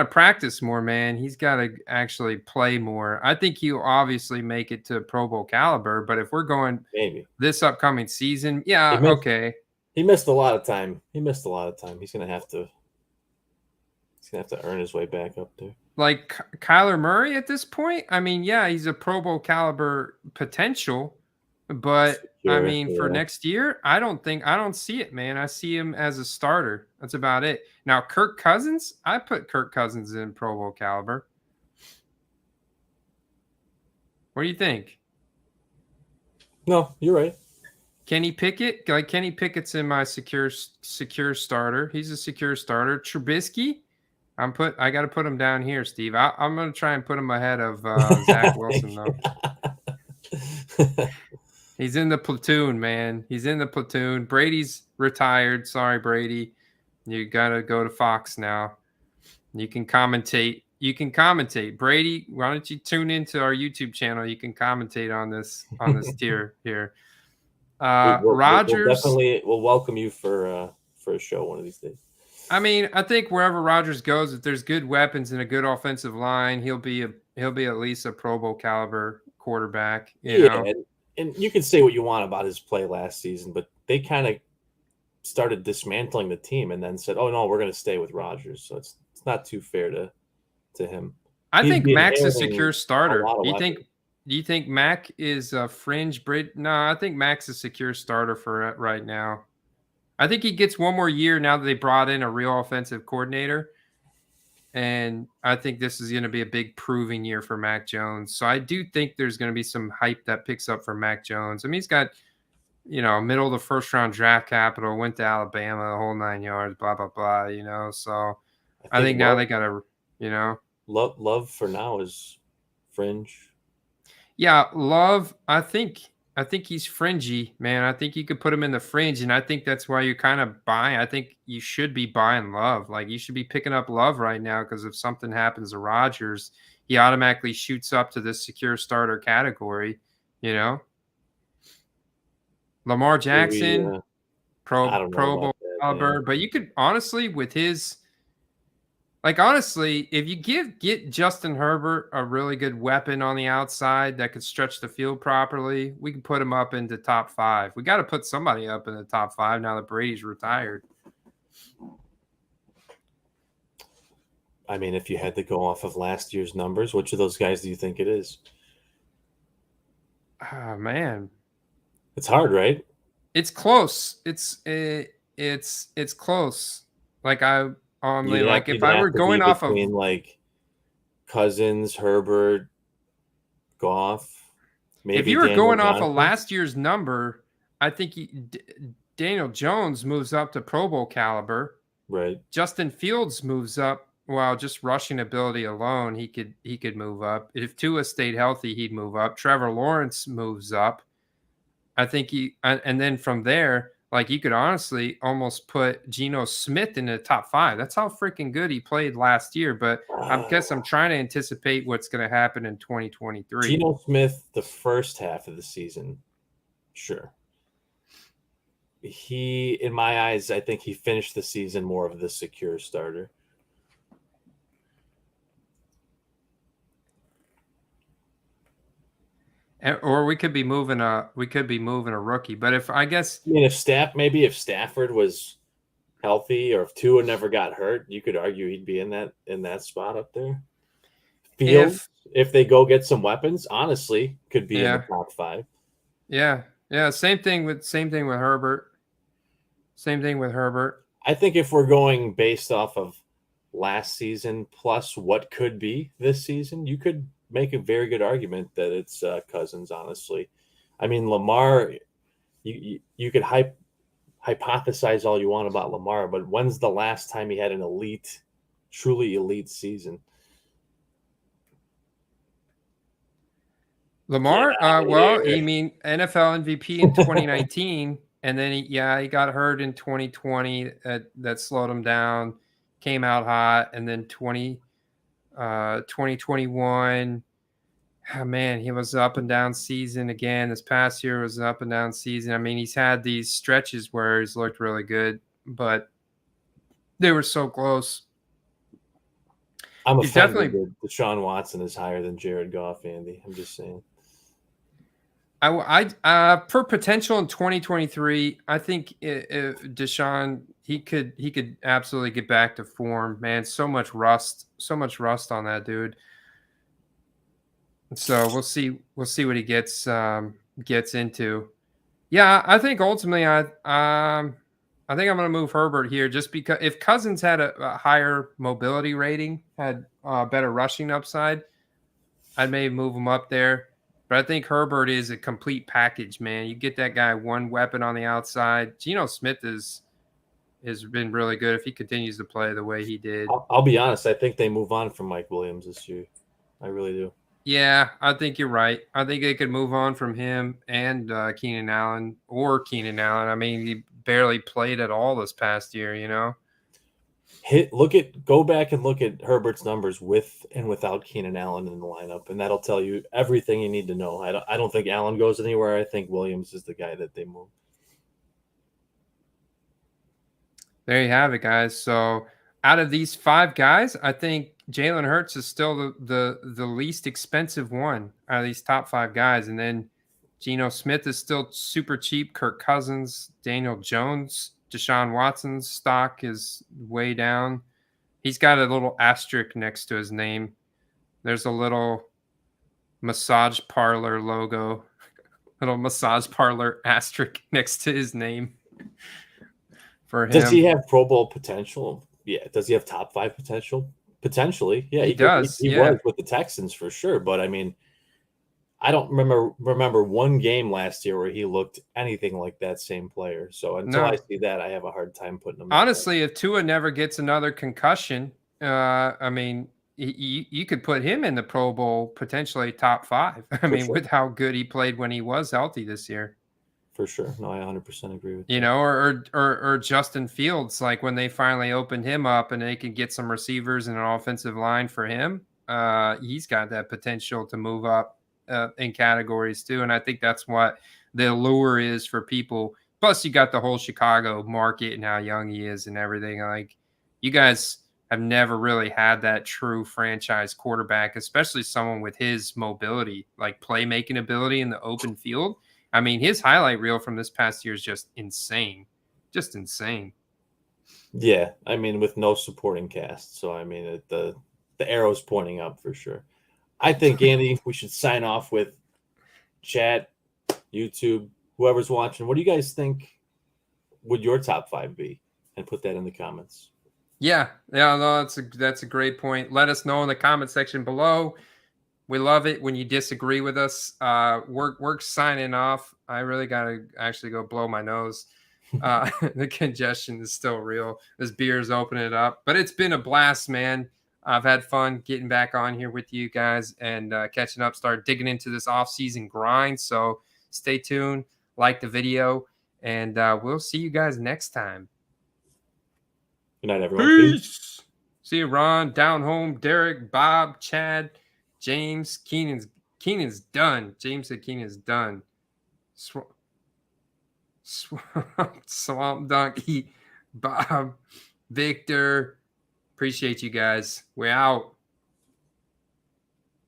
practice more, man. He's gotta actually play more. I think he'll obviously make it to Pro Bowl caliber, but if we're going
maybe this
upcoming season, yeah, okay.
He missed a lot of time. He's gonna have to earn his way back up there.
Like Kyler Murray at this point, I mean, yeah, he's a Pro Bowl caliber potential. But
Sure,
I mean, for next year, I don't see it, man. I see him as a starter. That's about it. Now, Kirk Cousins, I put Kirk Cousins in Pro Bowl caliber. What do you think?
No, you're right.
Kenny Pickett, like Kenny Pickett's in my secure starter. He's a secure starter. Trubisky, I got to put him down here, Steve. I'm going to try and put him ahead of Zach Wilson, though. He's in the platoon, man. He's in the platoon. Brady's retired. Sorry, Brady. You got to go to Fox now. You can commentate. Brady, why don't you tune into our YouTube channel? You can commentate on this tier here. Rodgers.
We'll welcome you for a show one of these days.
I mean, I think wherever Rodgers goes, if there's good weapons and a good offensive line, he'll be at least a Pro Bowl caliber quarterback. You know?
And you can say what you want about his play last season, but they kind of started dismantling the team and then said, "Oh no, we're going to stay with Rodgers." So it's not too fair to him.
I think Mac's a secure starter. Do you think Mac is a fringe Brit? No, I think Mac's a secure starter for right now. I think he gets one more year now that they brought in a real offensive coordinator. And I think this is going to be a big proving year for Mac Jones. So I do think there's going to be some hype that picks up for Mac Jones. I mean, he's got, middle of the first round draft capital, went to Alabama, the whole 9 yards, blah, blah, blah, So I think now they got to,
Love for now is fringe.
Yeah, Love, I think he's fringy, man. I think you could put him in the fringe, and I think that's why you're kind of buying. I think you should be buying Love. Like, you should be picking up Love right now because if something happens to Rodgers, he automatically shoots up to this secure starter category, Lamar Jackson, Pro Bowl caliber. But you could honestly, with his – honestly, if you get Justin Herbert a really good weapon on the outside that could stretch the field properly, we can put him up into top 5. We got to put somebody up in the top 5 now that Brady's retired.
I mean, if you had to go off of last year's numbers, which of those guys do you think it is?
Oh, man.
It's hard, right?
It's close. It's close. If I were going off of
Cousins, Herbert, Goff, maybe
if you were going off of last year's number, I think Daniel Jones moves up to Pro Bowl caliber.
Right.
Justin Fields moves up. Well, just rushing ability alone, he could move up. If Tua stayed healthy, he'd move up. Trevor Lawrence moves up. I think and then from there. You could honestly almost put Geno Smith in the top 5. That's how freaking good he played last year. But I guess I'm trying to anticipate what's going to happen in 2023.
Geno Smith, the first half of the season, sure. He, in my eyes, I think he finished the season more of the secure starter.
Or we could be moving a rookie. But if I guess
I mean, if Stafford was healthy or if Tua never got hurt, you could argue he'd be in that spot up there. Fields, if they go get some weapons, honestly, could be in the top 5.
Yeah. Same thing with Herbert.
I think if we're going based off of last season plus what could be this season, you could make a very good argument that it's Cousins. Honestly, I mean Lamar. You could hypothesize all you want about Lamar, but when's the last time he had an truly elite season?
Lamar, you mean NFL MVP in 2019, and then he got hurt in 2020. That slowed him down. Came out hot, and then 2021. Oh, man, he was up and down season again. This past year was an up and down season. I mean, he's had these stretches where he's looked really good, but they were so close.
I'm offended that Deshaun Watson is higher than Jared Goff, Andy. I'm just saying.
For potential in 2023, I think Deshaun he could absolutely get back to form. Man, so much rust on that dude. So we'll see what he gets into. Yeah, I think ultimately I think I'm going to move Herbert here just because if Cousins had a higher mobility rating, had better rushing upside, I'd maybe move him up there. But I think Herbert is a complete package, man. You get that guy one weapon on the outside. Geno Smith has been really good if he continues to play the way he did.
I'll be honest. I think they move on from Mike Williams this year. I really do.
Yeah, I think you're right. I think they could move on from him and Keenan Allen. I mean, he barely played at all this past year, you know?
Go back and look at Herbert's numbers with and without Keenan Allen in the lineup, and that'll tell you everything you need to know. I don't think Allen goes anywhere. I think Williams is the guy that they move.
There you have it, guys. So out of these 5 guys, I think Jalen Hurts is still the least expensive one out of these top 5 guys. And then Geno Smith is still super cheap. Kirk Cousins, Daniel Jones, Deshaun Watson's stock is way down. He's got a little asterisk next to his name. There's a little massage parlor logo, little massage parlor asterisk next to his name for him.
Does he have Pro Bowl potential? Yeah. Does he have top 5 potential? Potentially. Yeah,
he does.
He was with the Texans for sure. But I mean, I don't remember one game last year where he looked anything like that same player. So until I see that, I have a hard time putting him.
Honestly, if Tua never gets another concussion, I mean, you could put him in the Pro Bowl, potentially top 5. I mean, with how good he played when he was healthy this year.
For sure. No, I 100% agree with
you. Or Justin Fields, like when they finally opened him up and they could get some receivers and an offensive line for him, he's got that potential to move up in categories too. And I think that's what the allure is for people. Plus, you got the whole Chicago market and how young he is and everything. Like, you guys have never really had that true franchise quarterback, especially someone with his mobility, like playmaking ability in the open field. I mean, his highlight reel from this past year is just insane. Just insane.
Yeah, I mean, with no supporting cast. So, I mean, the arrow's pointing up for sure. I think, Andy, we should sign off with chat, YouTube, whoever's watching. What do you guys think would your top 5 be? And put that in the comments.
Yeah, no, that's a great point. Let us know in the comment section below. We love it when you disagree with us. We're signing off. I really got to actually go blow my nose. The congestion is still real. This beer's opening it up. But it's been a blast, man. I've had fun getting back on here with you guys and catching up, start digging into this off-season grind. So stay tuned, like the video, and we'll see you guys next time.
Good night, everyone.
Peace. See you, Ron, Down Home, Derek, Bob, Chad, James. Keenan's done. James said Keenan's done. Swamp Donkey, Bob, Victor. Appreciate you guys. We're out.